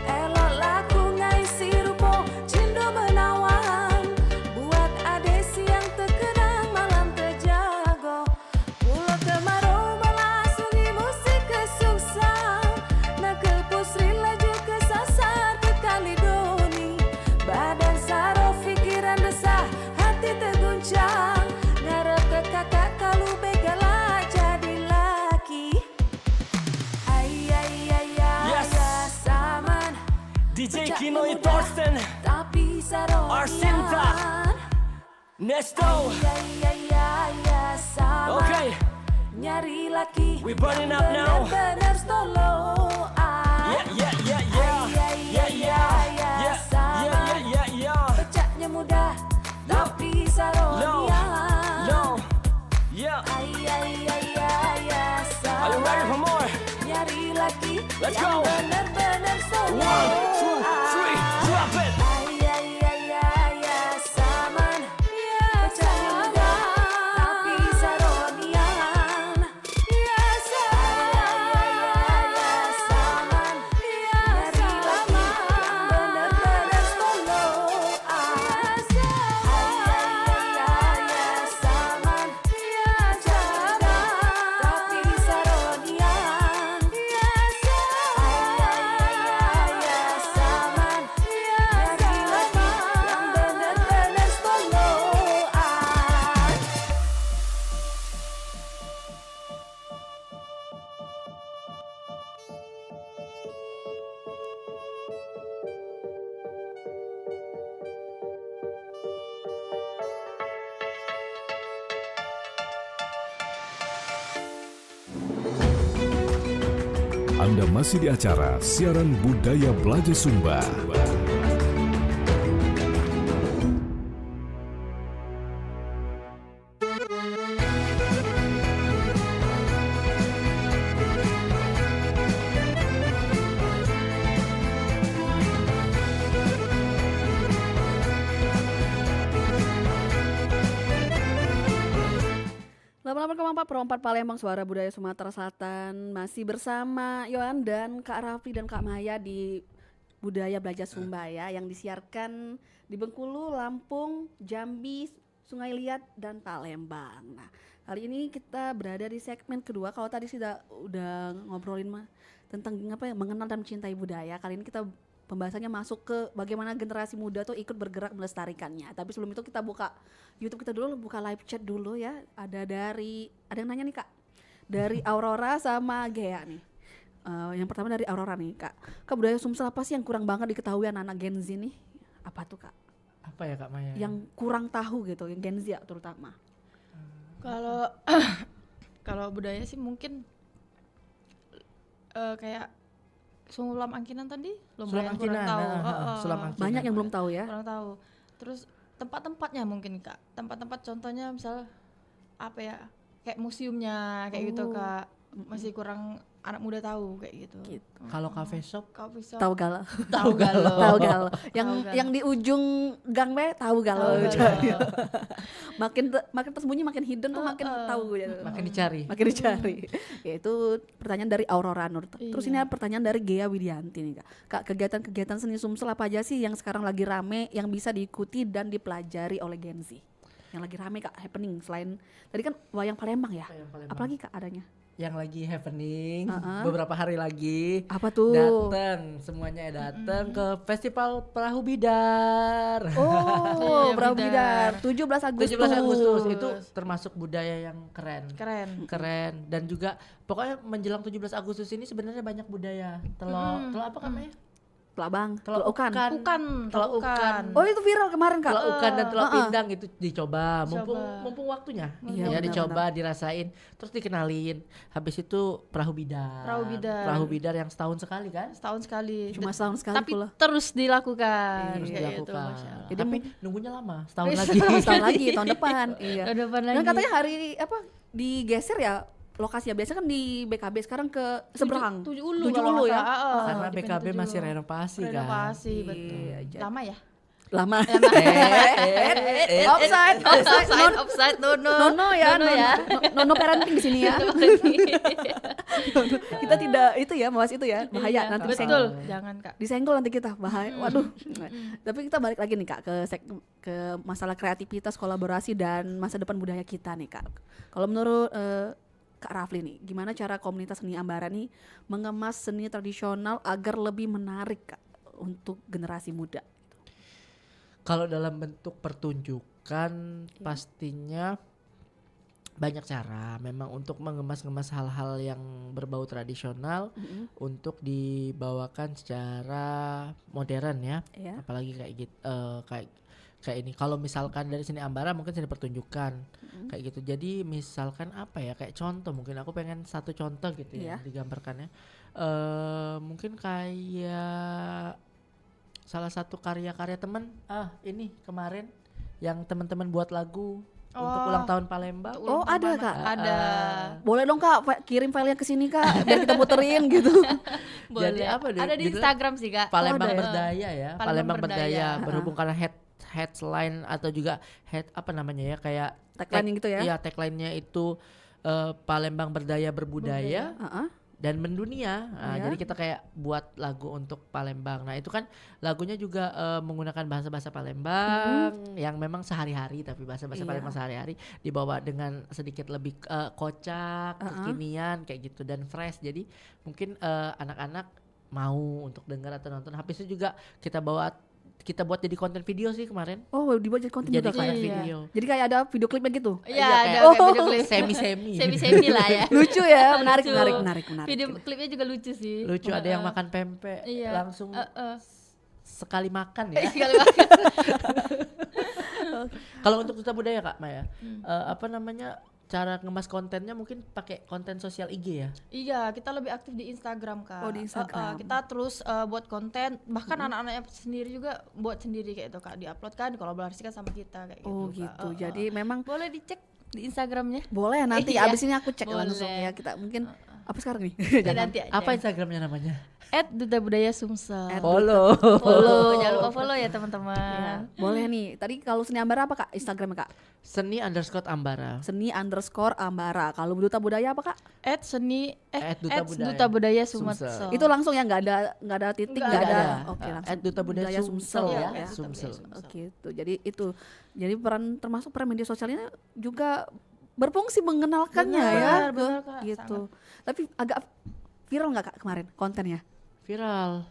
Elok laku ngaisi rupa cindo menawan, buat ade siang terkenang malam terjaga. Pulau kemarau malah sungai Musi kesusah, nak ke pusri laju ke sasar ke Kalidoni. Badan saraf fikiran desah, hati terguncang, ngarep ke kakak kalau begala jadi laki. Ayah saman, DJ Kinoy Thorsten, tapi Arsinta, saronian. Nesto. Ayah saman, Okay, nyari laki we burning yang up now. bener-bener stoloan. Yeah. Pecahnya mudah tapi saronian. Yeah. Ayah Are you ready for more? nyari laki Let's yang go. bener-bener stoloan. 1, 2, 3, drop it. Ayah saman, pecahnya mudah tapi saronian. Ayah saman, nyari laki yang bener-bener stoloan. Ayah saman, pecahnya mudah tapi saronian. Ayah Anda masih di acara Siaran Budaya Belajar Sumba. Perempat Palembang, Suara Budaya Sumatera Selatan, masih bersama Yohan dan Kak Rafli dan Kak Maya di Budaya Belajar Sumba ya, yang disiarkan di Bengkulu, Lampung, Jambi, Sungai Liat dan Palembang. Nah, kali ini kita berada di segmen kedua. Kalau tadi sih udah ngobrolin tentang mengenal dan mencintai budaya. Kali ini kita pembahasannya masuk ke bagaimana generasi muda tuh ikut bergerak melestarikannya. Tapi sebelum itu kita buka YouTube kita dulu, buka live chat dulu ya. Ada yang nanya nih Kak, dari Aurora sama Gea nih. Yang pertama dari Aurora nih Kak. Kak, budaya Sumsel apa sih yang kurang banget diketahui anak-anak Gen Z nih? Apa tuh Kak? Apa ya Kak Maya? Yang kurang tahu gitu, yang Gen Z ya terutama. Kalau kalau budaya sih mungkin kayak Sulam Angkinan tadi lumayan kurang tahu. Sulam Angkinan. Banyak yang belum tahu ya. Kurang tahu. Terus tempat-tempatnya mungkin Kak. Tempat-tempat contohnya misal apa ya? Kayak museumnya kayak gitu Kak. Masih kurang anak muda tahu kayak gitu. Kalau cafe shop Tahu galau. Tahu galau. Tahu galau. Yang Tahu galau. yang di ujung gang tahu galau. Tahu galau. makin tersembunyi makin hidden tuh makin tahu gitu. makin dicari. Makin dicari. Ya itu pertanyaan dari Aurora Nur. Terus ini ada pertanyaan dari Gea Widianti nih Kak. Kak, kegiatan-kegiatan seni Sumsel apa aja sih yang sekarang lagi rame yang bisa diikuti dan dipelajari oleh Gen Z? Yang lagi rame Kak, happening selain tadi kan wayang Palembang ya. Wayang Palembang. Apalagi Kak adanya? Yang lagi happening beberapa hari lagi. Apa tuh? Datang semuanya datang ke Festival Perahu Bidar. Oh, Iya, Perahu Bidar. Bidar. 17 Agustus. 17 Agustus itu termasuk budaya yang keren. Keren. Dan juga pokoknya menjelang 17 Agustus ini sebenarnya banyak budaya. Telur apa namanya? Telabang, Telur ukan. Telur ukan. Oh, itu viral kemarin Kak. Telur ukan dan telur pindang itu dicoba, mumpung waktunya. Iya, Ya benar, dicoba, dirasain, terus dikenalin. Habis itu Perahu Bidar. Perahu Bidar yang setahun sekali kan? Setahun sekali. Cuma setahun sekali Tapi pula. terus dilakukan. Terus kayak gitu, dilakukan. Masya Allah. Jadi Tapi nunggunya lama, setahun lagi. Setahun lagi, tahun depan. Iya. Tahun depan Dan lagi. katanya hari digeser ya lokasi ya, biasanya kan di BKB sekarang ke seberang. Tujuh Ulu Tujuh kalau Ulu nggak ya. salah. Karena Dipindah BKB Tujuh masih Ulu. renovasi kan. Renovasi, betul. Iya, Lama ya? Lama. Offside. Offside. Offside. Nono ya. Nono ya. Nono parenting di sini ya. Kita tidak itu ya, mawas itu ya. Bahaya Iya, nanti betul. disenggol. Jangan Kak. Disenggol nanti kita, bahaya. Waduh. Tapi kita balik lagi nih Kak ke masalah kreativitas, kolaborasi dan masa depan budaya kita nih Kak. Kalau menurut Kak Rafli nih, gimana cara komunitas seni Ambara nih mengemas seni tradisional agar lebih menarik Kak untuk generasi muda? Kalau dalam bentuk pertunjukan pastinya banyak cara memang untuk mengemas-ngemas hal-hal yang berbau tradisional untuk dibawakan secara modern ya. Iya. Apalagi kayak gitu kayak ini. Kalau misalkan dari seni Ambara mungkin seni pertunjukan kayak gitu. Jadi misalkan apa ya, kayak contoh, mungkin aku pengen satu contoh gitu ya digambarkannya. Mungkin kayak salah satu karya-karya teman ini kemarin yang teman-teman buat lagu untuk ulang tahun Palembang. Oh, ada Kak? Ada. Boleh dong Kak, kirim filenya ke sini Kak, biar kita puterin gitu. Jadi Boleh. apa deh? Ada di judulnya? Instagram sih Kak. Palembang ada ya? Berdaya ya. Palembang Palembang Berdaya. Berdaya. Berhubung karena headline atau juga apa namanya ya, kayak Tagline gitu ya? Iya, tagline-nya itu Palembang Berdaya Berbudaya dan mendunia. Nah, Iya. jadi kita kayak buat lagu untuk Palembang. Nah, itu kan lagunya juga menggunakan bahasa-bahasa Palembang yang memang sehari-hari, tapi bahasa-bahasa Iya. Palembang sehari-hari dibawa dengan sedikit lebih kocak, kekinian kayak gitu dan fresh. Jadi mungkin anak-anak mau untuk dengar atau nonton. Habis itu juga kita buat jadi konten video sih kemarin. Oh, dibuat jadi konten Jadi juga Kak? konten Iya. video. Jadi kayak ada video klipnya gitu? Iya, kayak- ada Oh. kayak video klip. Semi-semi. Semi-semi lah ya. Lucu ya, menarik. Lucu. Video klipnya juga lucu sih. Lucu, ada yang makan pempek Iya. langsung sekali makan ya. Sekali makan. Kalau untuk duta budaya Kak Maya, apa namanya, cara ngemas kontennya mungkin pakai konten sosial IG ya. Iya, kita lebih aktif di Instagram Kak. Oh, di Instagram. Kita terus buat konten, bahkan anak-anaknya sendiri juga buat sendiri kayak itu Kak, diupload kan, dikolaborasikan sama kita kayak Oh gitu. gitu. Kak. Jadi memang Boleh dicek di Instagramnya. boleh nanti Iya. abis ini aku cek Boleh. langsung ya. Kita mungkin apa sekarang nih? Ya, nanti aja. Apa Instagramnya namanya? Duta Budaya Sumsel. Follow. Follow, jangan lupa follow ya Ya, teman-teman. boleh nih. Tadi kalau Seni Ambara apa Kak? Instagramnya Kak? Seni_Ambara. Seni_Ambara. Kalau Duta Budaya apa Kak? Duta Budaya Sumsel. Sumsel. Itu langsung ya, nggak ada titik, Nggak nggak ada. ada. Oke, langsung. Duta Budaya Sumsel ya. ya. Sumsel. Oke, itu. Jadi peran termasuk peran media sosialnya juga berfungsi mengenalkannya ya. Benar, Kak, Gitu. Tapi agak viral nggak Kak kemarin kontennya? Viral.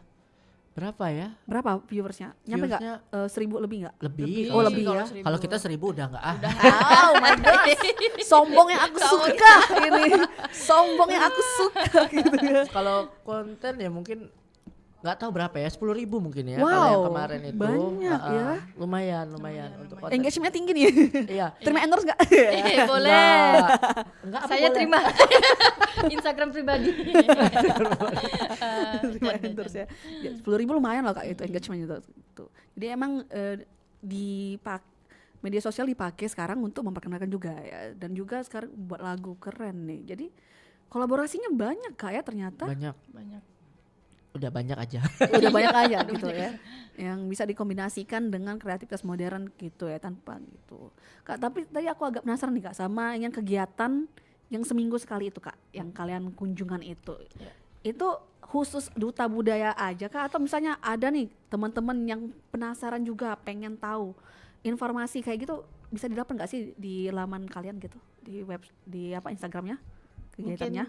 Berapa ya? Berapa viewersnya? Nyampe nggak? Viewersnya 1000 lebih nggak? lebih. Oh, lebih ya. Kalau kita 1000 udah enggak ah. Oh my god, sombong yang aku suka ini, sombong yang aku suka gitu ya. Kalau konten ya mungkin nggak tahu berapa ya, 10.000 mungkin ya. Wow, Kalau yang kemarin itu banyak ya. Lumayan untuk konten. Engagementnya tinggi nih. Iya. Terima endorse nggak? Boleh. Enggak apa Saya boleh. terima Instagram pribadi. Terima endorse ya. 10.000 lumayan loh Kak itu engagementnya itu. Jadi emang media sosial dipakai sekarang untuk memperkenalkan juga ya, dan juga sekarang buat lagu keren nih. Jadi kolaborasinya banyak Kak ya ternyata. Banyak. Udah banyak aja. Udah banyak aja gitu ya, yang bisa dikombinasikan dengan kreativitas modern gitu ya, tanpa gitu Kak. Tapi tadi aku agak penasaran nih Kak sama yang kegiatan yang seminggu sekali itu Kak, yang kalian kunjungan itu itu khusus Duta Budaya aja Kak, atau misalnya ada nih teman-teman yang penasaran juga pengen tahu informasi kayak gitu, bisa didapat nggak sih di laman kalian gitu, di web, di apa Instagramnya kegiatannya?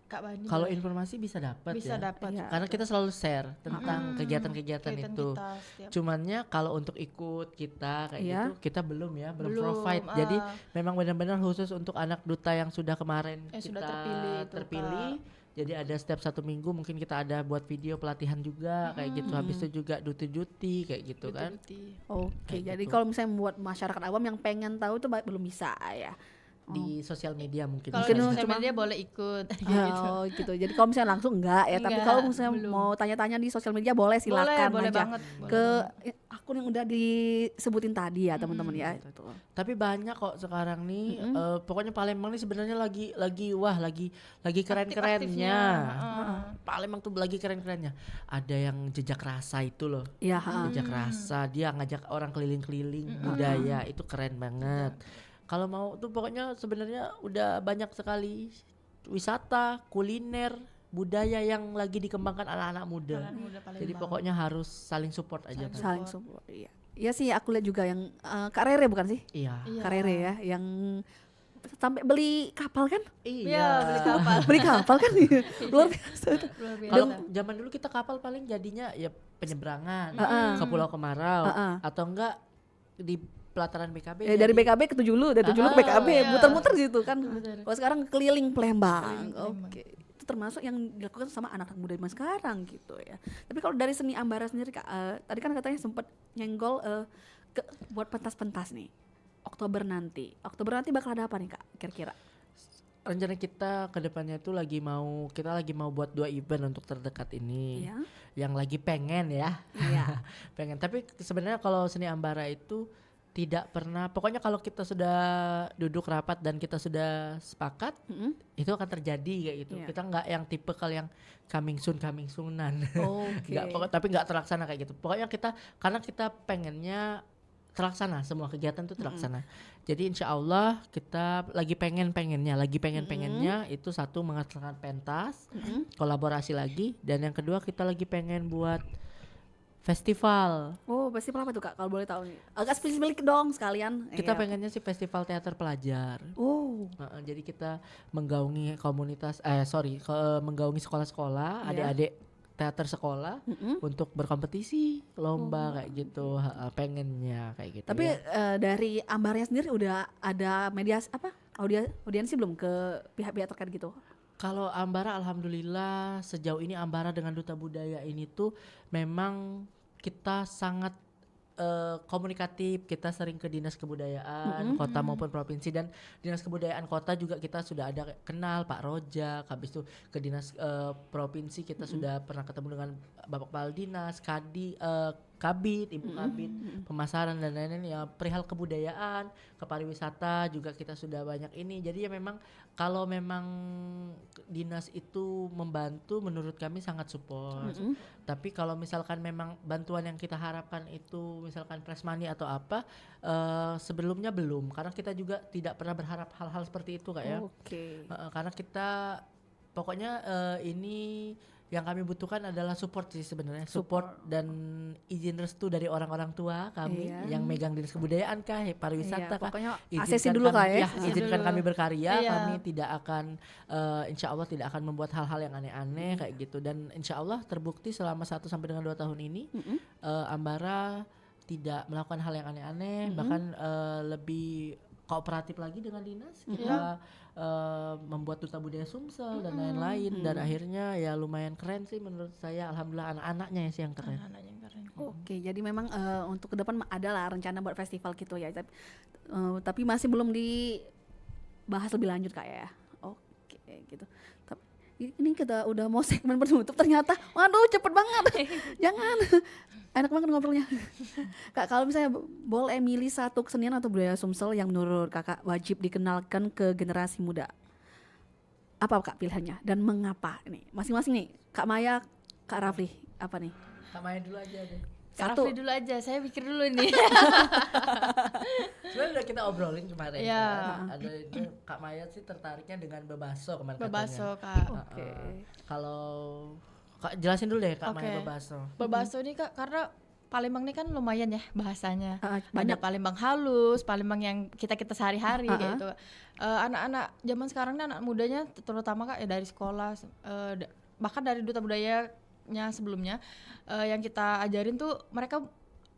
Kak Bani. Kalau informasi bisa dapat bisa ya. dapat. Iya. Karena kita selalu share tentang kegiatan-kegiatan itu. kita setiap- Cumannya kalau untuk ikut kita kayak Iya. gitu, kita belum Belum, provide. Jadi memang benar-benar khusus untuk anak duta yang sudah kemarin sudah kita terpilih itu, Jadi ada setiap 1 minggu mungkin kita ada buat video pelatihan juga kayak gitu. Habis itu juga duty kayak gitu kan. Duti. Oke, Kayak jadi gitu. kalau misalnya buat masyarakat awam yang pengen tahu itu belum bisa ya. Di sosial media mungkin. Kalau Mungkin di sosial cuma- media boleh ikut. Oh gitu. Jadi kalau misalnya langsung enggak ya, tapi Enggak, kalau misalnya belum. mau tanya-tanya di sosial media boleh, silakan boleh aja banget. ke akun yang udah disebutin tadi ya teman-teman ya. Itu. Tapi banyak kok sekarang nih pokoknya Palembang nih sebenarnya lagi keren-kerennya. Palembang tuh lagi keren-kerennya. Ada yang jejak rasa itu loh. Iya. Jejak rasa, dia ngajak orang keliling-keliling budaya, itu keren banget. Kalau mau tuh pokoknya sebenarnya udah banyak sekali wisata, kuliner, budaya yang lagi dikembangkan anak-anak muda. Jadi pokoknya harus saling support aja. Kan? Saling support. Iya. Iya sih, aku lihat juga yang Kak Rere bukan sih? Iya. Kak Rere ya, yang sampai beli kapal kan? Iya, beli kapal. Beli kapal kan? Luar biasa itu. Luar biasa. Kalau zaman dulu kita kapal paling jadinya ya penyeberangan ke Pulau Kemarau atau enggak di pelataran BKB. Dari BKB ke Tujulu, dari Tujulu ke BKB, iya. muter-muter gitu kan. Muter. Kalau sekarang keliling Palembang. Keliling Palembang. Oke. Itu termasuk yang dilakukan sama anak-anak muda zaman sekarang gitu ya. Tapi kalau dari Seni Ambara sendiri Kak, tadi kan katanya sempat nyenggol buat pentas-pentas nih. Oktober nanti bakal ada apa nih Kak kira-kira? Rencana kita ke depannya itu kita lagi mau buat 2 event untuk terdekat ini. Iya. Yang lagi pengen ya. Iya. Pengen. Tapi sebenarnya kalau Seni Ambara itu tidak pernah, pokoknya kalau kita sudah duduk rapat dan kita sudah sepakat, itu akan terjadi kayak gitu. Iya. Kita nggak yang tipe yang coming soonan. Oke. Tapi nggak terlaksana kayak gitu. Pokoknya karena kita pengennya terlaksana, semua kegiatan itu terlaksana. Jadi insya Allah kita lagi pengennya itu satu mengadakan pentas, kolaborasi lagi, dan yang kedua kita lagi pengen buat festival. Oh, festival apa tuh Kak kalau boleh tahu nih? Agak spesifik dong sekalian. Kita Iya. pengennya sih festival teater pelajar. Oh. Jadi kita menggaungi menggaungi sekolah-sekolah, Iya. adik-adik teater sekolah untuk berkompetisi, lomba kayak gitu. Pengennya kayak gitu. Tapi ya. dari Ambarnya sendiri udah ada mediasi audiensi belum ke pihak-pihak terkait gitu? Kalau Ambara alhamdulillah sejauh ini Ambara dengan Duta Budaya ini tuh memang kita sangat komunikatif. Kita sering ke dinas kebudayaan kota maupun provinsi, dan dinas kebudayaan kota juga kita sudah ada kenal Pak Rojak. Habis itu ke dinas provinsi kita sudah pernah ketemu dengan Bapak Kepala Dinas, Kabid, Ibu Kabid, pemasaran dan lain-lain ya, perihal kebudayaan, kepariwisata juga kita sudah banyak ini. Jadi ya memang kalau memang dinas itu membantu, menurut kami sangat support. Tapi kalau misalkan memang bantuan yang kita harapkan itu misalkan press money atau apa, sebelumnya belum, karena kita juga tidak pernah berharap hal-hal seperti itu Kak ya. Oke. Karena kita pokoknya ini yang kami butuhkan adalah support sih sebenarnya, support dan izin restu dari orang-orang tua kami yang megang dinas kebudayaan kah, pariwisata kah. Pokoknya Izinkan ACC dulu kami- Kak ya. izinkan dulu. kami berkarya, Iya. kami tidak akan insya Allah tidak akan membuat hal-hal yang aneh-aneh kayak gitu, dan insya Allah terbukti selama 1 sampai dengan 2 tahun ini Ambara tidak melakukan hal yang aneh-aneh, bahkan lebih kooperatif lagi dengan dinas. Kita membuat duta budaya Sumsel dan lain-lain, dan akhirnya ya lumayan keren sih menurut saya. Alhamdulillah anak-anaknya sih yang keren. Anak yang keren. Oke, jadi memang untuk ke depan ada lah rencana buat festival gitu ya. Tapi masih belum dibahas lebih lanjut Kak ya. Oke, gitu. Tapi ini kita udah mau segmen penutup ternyata. Waduh, cepet banget. Jangan. Enak banget ngobrolnya. Kak, kalau misalnya boleh milih satu kesenian atau budaya Sumsel yang menurut Kakak wajib dikenalkan ke generasi muda, apa Kak pilihannya dan mengapa? Nih, masing-masing nih. Kak Maya, Kak Rafli, apa nih? Kak Maya dulu aja deh. Kak Satu. Rafli dulu aja, saya pikir dulu ini. Sebenarnya udah kita obrolin kemarin. Iya. Kan. Ada itu, Kak Maya sih tertariknya dengan bebaso kemarin Bebaso katanya. Kak. Oke. Kalau Kak jelasin dulu deh Kak Oke. Maya bebaso. Bebaso ini Kak, karena Palembang ini kan lumayan ya bahasanya. Banyak. Ada Palembang halus, Palembang yang kita sehari-hari gitu. Anak-anak zaman sekarang ini anak mudanya terutama Kak ya dari sekolah, bahkan dari duta budayanya sebelumnya yang kita ajarin tuh mereka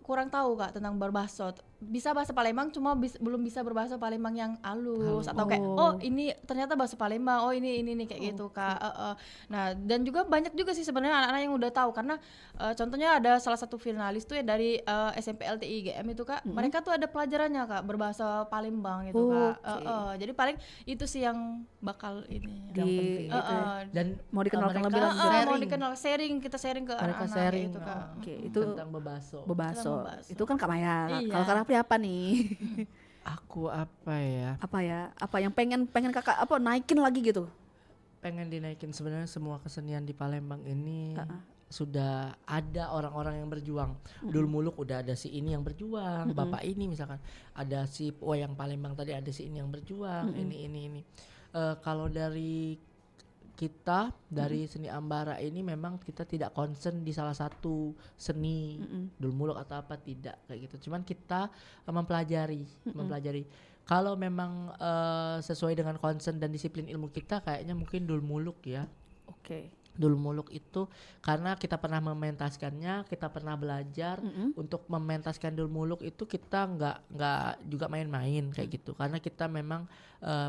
kurang tahu Kak tentang berbahasa. Bisa bahasa Palembang cuma belum bisa berbahasa Palembang yang halus atau kayak oh ini ternyata bahasa Palembang, oh ini kayak gitu Kak. Nah, dan juga banyak juga sih sebenarnya anak-anak yang udah tahu, karena contohnya ada salah satu finalis tuh ya dari SMP LTI IGM itu Kak. Mereka tuh ada pelajarannya Kak berbahasa Palembang gitu Kak. Jadi paling itu sih yang bakal ini Yang penting. Dan Mau dikenalkan mereka lebih lanjut. mau dikenal kita sharing ke mereka anak-anak sharing gitu Kak. Oke, itu tentang bebaso. bebaso. Bebaso. Itu kan Kak Maya. Iya. Kalau Kak Rafli apa nih? Aku apa ya? Apa ya? Apa yang pengen Kakak apa naikin lagi gitu? Pengen dinaikin sebenarnya semua kesenian di Palembang ini. Sudah ada orang-orang yang berjuang. Dul Muluk udah ada si ini yang berjuang, bapak ini misalkan ada si yang Palembang tadi ada si ini yang berjuang, ini. Kalau dari kita dari seni Ambara ini memang kita tidak concern di salah satu seni Dul Muluk atau apa, tidak kayak gitu. Cuman kita mempelajari. Kalau memang sesuai dengan concern dan disiplin ilmu kita, kayaknya mungkin Dul Muluk ya. Oke. Dul Muluk itu karena kita pernah mementaskannya, kita pernah belajar untuk mementaskan Dul Muluk itu, kita nggak juga main-main kayak gitu, karena kita memang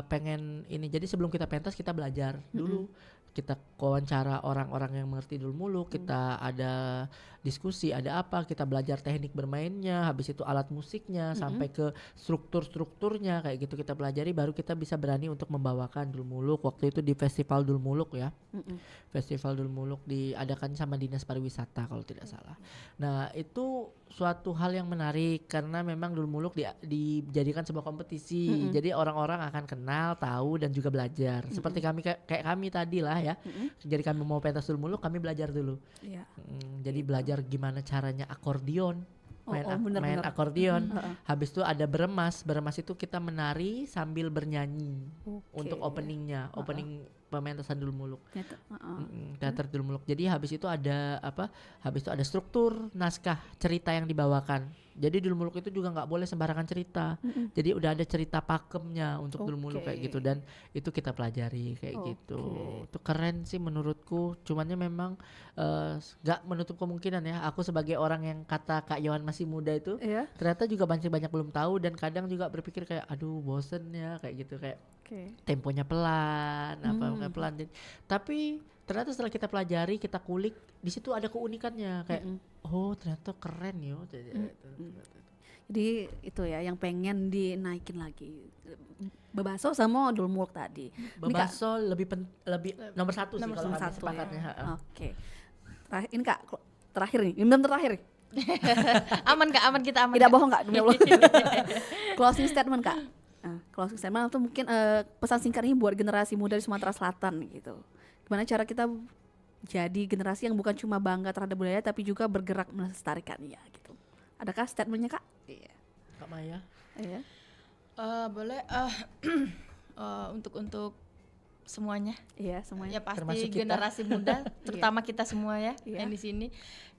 pengen ini. Jadi sebelum kita pentas kita belajar dulu, kita wawancara orang-orang yang mengerti Dul Muluk, kita ada diskusi, ada apa, kita belajar teknik bermainnya, habis itu alat musiknya sampai ke strukturnya kayak gitu kita pelajari, baru kita bisa berani untuk membawakan Dul Muluk. Waktu itu di Festival Dul Muluk ya. Festival Dul Muluk diadakan sama Dinas Pariwisata kalau tidak salah. Nah, itu suatu hal yang menarik karena memang Dul Muluk dijadikan sebuah kompetisi. Jadi orang-orang akan kenal, tahu dan juga belajar. Seperti kami kayak kami tadi lah ya. Jadi kami mau pentas Dul Muluk, kami belajar dulu. Iya. Jadi belajar gimana caranya akordion. bener. Main akordion. Habis itu ada beremas itu kita menari sambil bernyanyi untuk opening pementasan Dul Muluk. Teater Dul Muluk. Jadi habis itu ada struktur naskah cerita yang dibawakan. Jadi Dul Muluk itu juga nggak boleh sembarangan cerita. Jadi udah ada cerita pakemnya untuk Dul Muluk kayak gitu, dan itu kita pelajari kayak gitu. Itu keren sih menurutku. Cumannya memang nggak menutup kemungkinan ya. Aku sebagai orang yang kata Kak Yohan masih muda itu, ternyata juga banyak belum tahu, dan kadang juga berpikir kayak aduh bosen ya kayak gitu, kayak Oke. temponya pelan, apa pelan. Tapi ternyata setelah kita pelajari, kita kulik, di situ ada keunikannya kayak oh ternyata keren yo. Jadi itu ya yang pengen dinaikin lagi. Bebaso sama Dulmulk tadi. Bebaso lebih nomor satu sih Nomor kalau kami satu sepakatnya. ya. Oke. Ini Kak, terakhir nih, ini terakhir nih. Aman Kak, aman kita aman. Tidak Kak. bohong Kak, demi Allah. Closing statement Kak. Closing statement atau mungkin pesan singkat ini buat generasi muda di Sumatera Selatan gitu. Gimana cara kita jadi generasi yang bukan cuma bangga terhadap budaya tapi juga bergerak melestarikannya gitu. Adakah statementnya Kak? Iya. Kak Maya. Iya. Boleh untuk semuanya. Iya, semuanya. Ya pasti Termasuk kita. generasi muda, terutama kita semua ya Iya. yang di sini.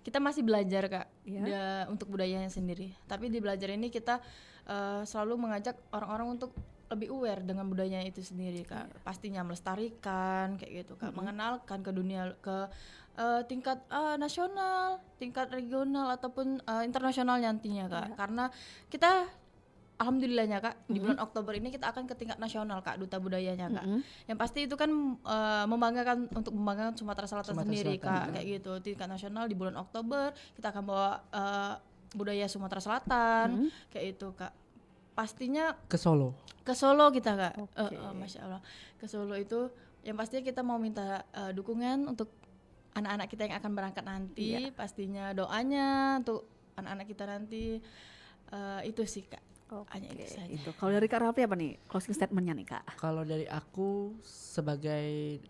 Kita masih belajar Kak Iya. untuk budayanya sendiri. Tapi di belajar ini kita selalu mengajak orang-orang untuk lebih aware dengan budayanya itu sendiri Kak. Pastinya melestarikan kayak gitu Kak, mengenalkan ke dunia ke tingkat nasional, tingkat regional ataupun internasional nantinya Kak. Karena kita alhamdulillahnya Kak di bulan Oktober ini kita akan ke tingkat nasional Kak, duta budayanya Kak. Yang pasti itu kan membanggakan Sumatera Selatan sendiri Kak, kayak gitu. Tingkat nasional di bulan Oktober kita akan bawa budaya Sumatera Selatan kayak itu Kak. Pastinya Ke Solo. ke Solo kita Kak. Oke. Masya Allah. Ke Solo itu yang pastinya kita mau minta dukungan untuk anak-anak kita yang akan berangkat nanti. Pastinya doanya untuk anak-anak kita nanti itu sih Kak. Hanya itu saja. Itu. Kalau dari Kak Rafli apa nih closing statementnya nih Kak? Kalau dari aku sebagai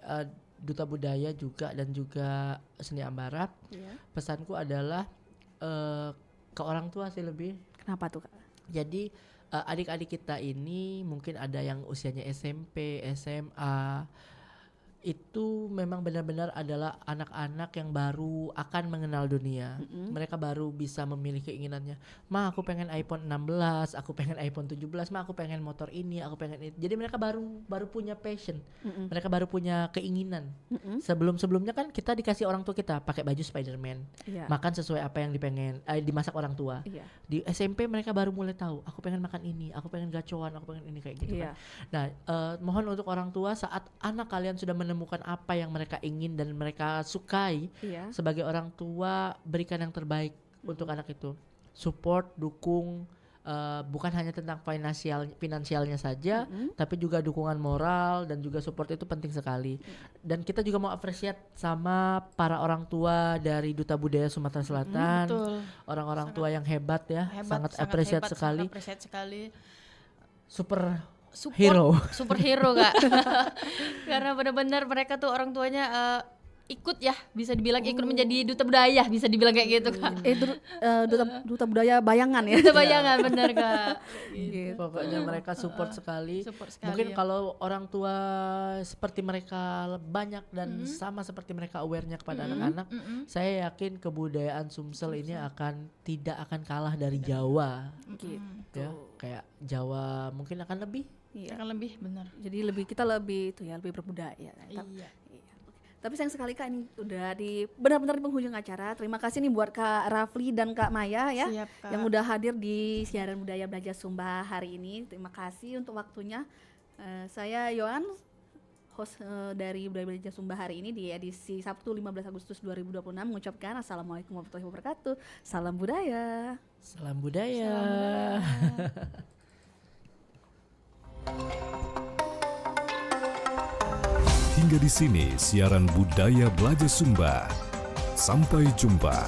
duta budaya juga dan juga seni Ambara, pesanku adalah ke orang tua sih lebih. Kenapa tuh Kak? Jadi adik-adik kita ini mungkin ada yang usianya SMP, SMA, itu memang benar-benar adalah anak-anak yang baru akan mengenal dunia. Mereka baru bisa memilih keinginannya. Ma, aku pengen iPhone 16, aku pengen iPhone 17, ma aku pengen motor ini, aku pengen itu. Jadi mereka baru punya passion. Mereka baru punya keinginan. Sebelum-sebelumnya kan kita dikasih orang tua kita pakai baju Spider-Man. Makan sesuai apa yang dimasak orang tua. Di SMP mereka baru mulai tahu, aku pengen makan ini, aku pengen gacoan, aku pengen ini kayak gitu kan. Nah, mohon untuk orang tua saat anak kalian sudah menemukan apa yang mereka ingin dan mereka sukai, sebagai orang tua berikan yang terbaik untuk anak itu. Support, dukung, bukan hanya tentang finansialnya saja, tapi juga dukungan moral dan juga support itu penting sekali. Dan kita juga mau appreciate sama para orang tua dari Duta Budaya Sumatera Selatan, orang-orang tua yang hebat ya, sangat appreciate sekali. Superhero Kak. Karena benar-benar mereka tuh orang tuanya ikut ya, bisa dibilang ikut menjadi duta budaya, bisa dibilang kayak gitu Kak. Duta budaya bayangan ya. Duta bayangan bener Kak. Gitu. Pokoknya mereka support sekali. Mungkin ya. kalau orang tua seperti mereka banyak dan sama seperti mereka awarenya kepada anak-anak, saya yakin kebudayaan Sumsel ini tidak akan kalah dari Jawa. Gitu. Ya, kayak Jawa mungkin akan lebih. Akan lebih benar. Jadi lebih berbudaya. Iya. Tapi sayang sekali Kak ini udah benar-benar di penghujung acara. Terima kasih nih buat Kak Rafli dan Kak Maya ya. Siap, Kak. Yang udah hadir di siaran Budaya Belajar Sumba hari ini. Terima kasih untuk waktunya. Saya Yohan, host dari Budaya Belajar Sumba hari ini di edisi Sabtu 15 Agustus 2026 mengucapkan Assalamualaikum warahmatullahi wabarakatuh. Salam budaya. Salam budaya. Hingga di sini siaran Budaya Belajar Sumba. Sampai jumpa.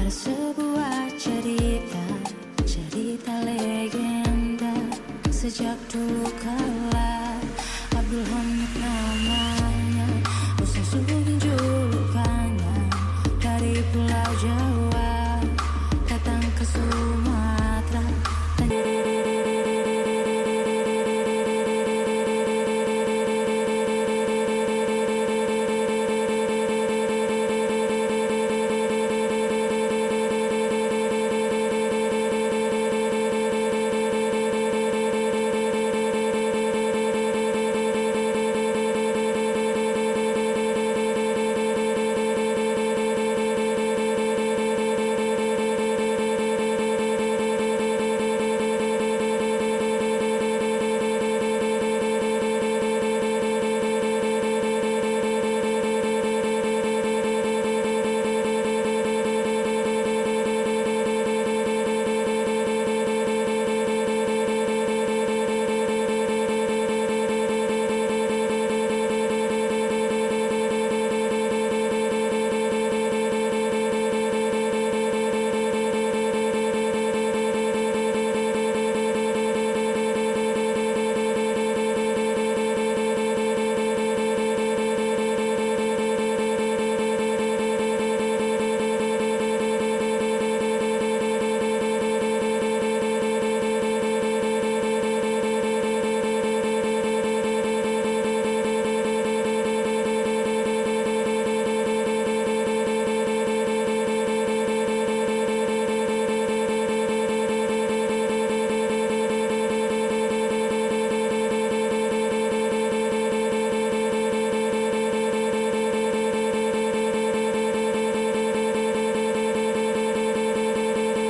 Ada sebuah cerita legenda sejak dulu kala Abdul Hamid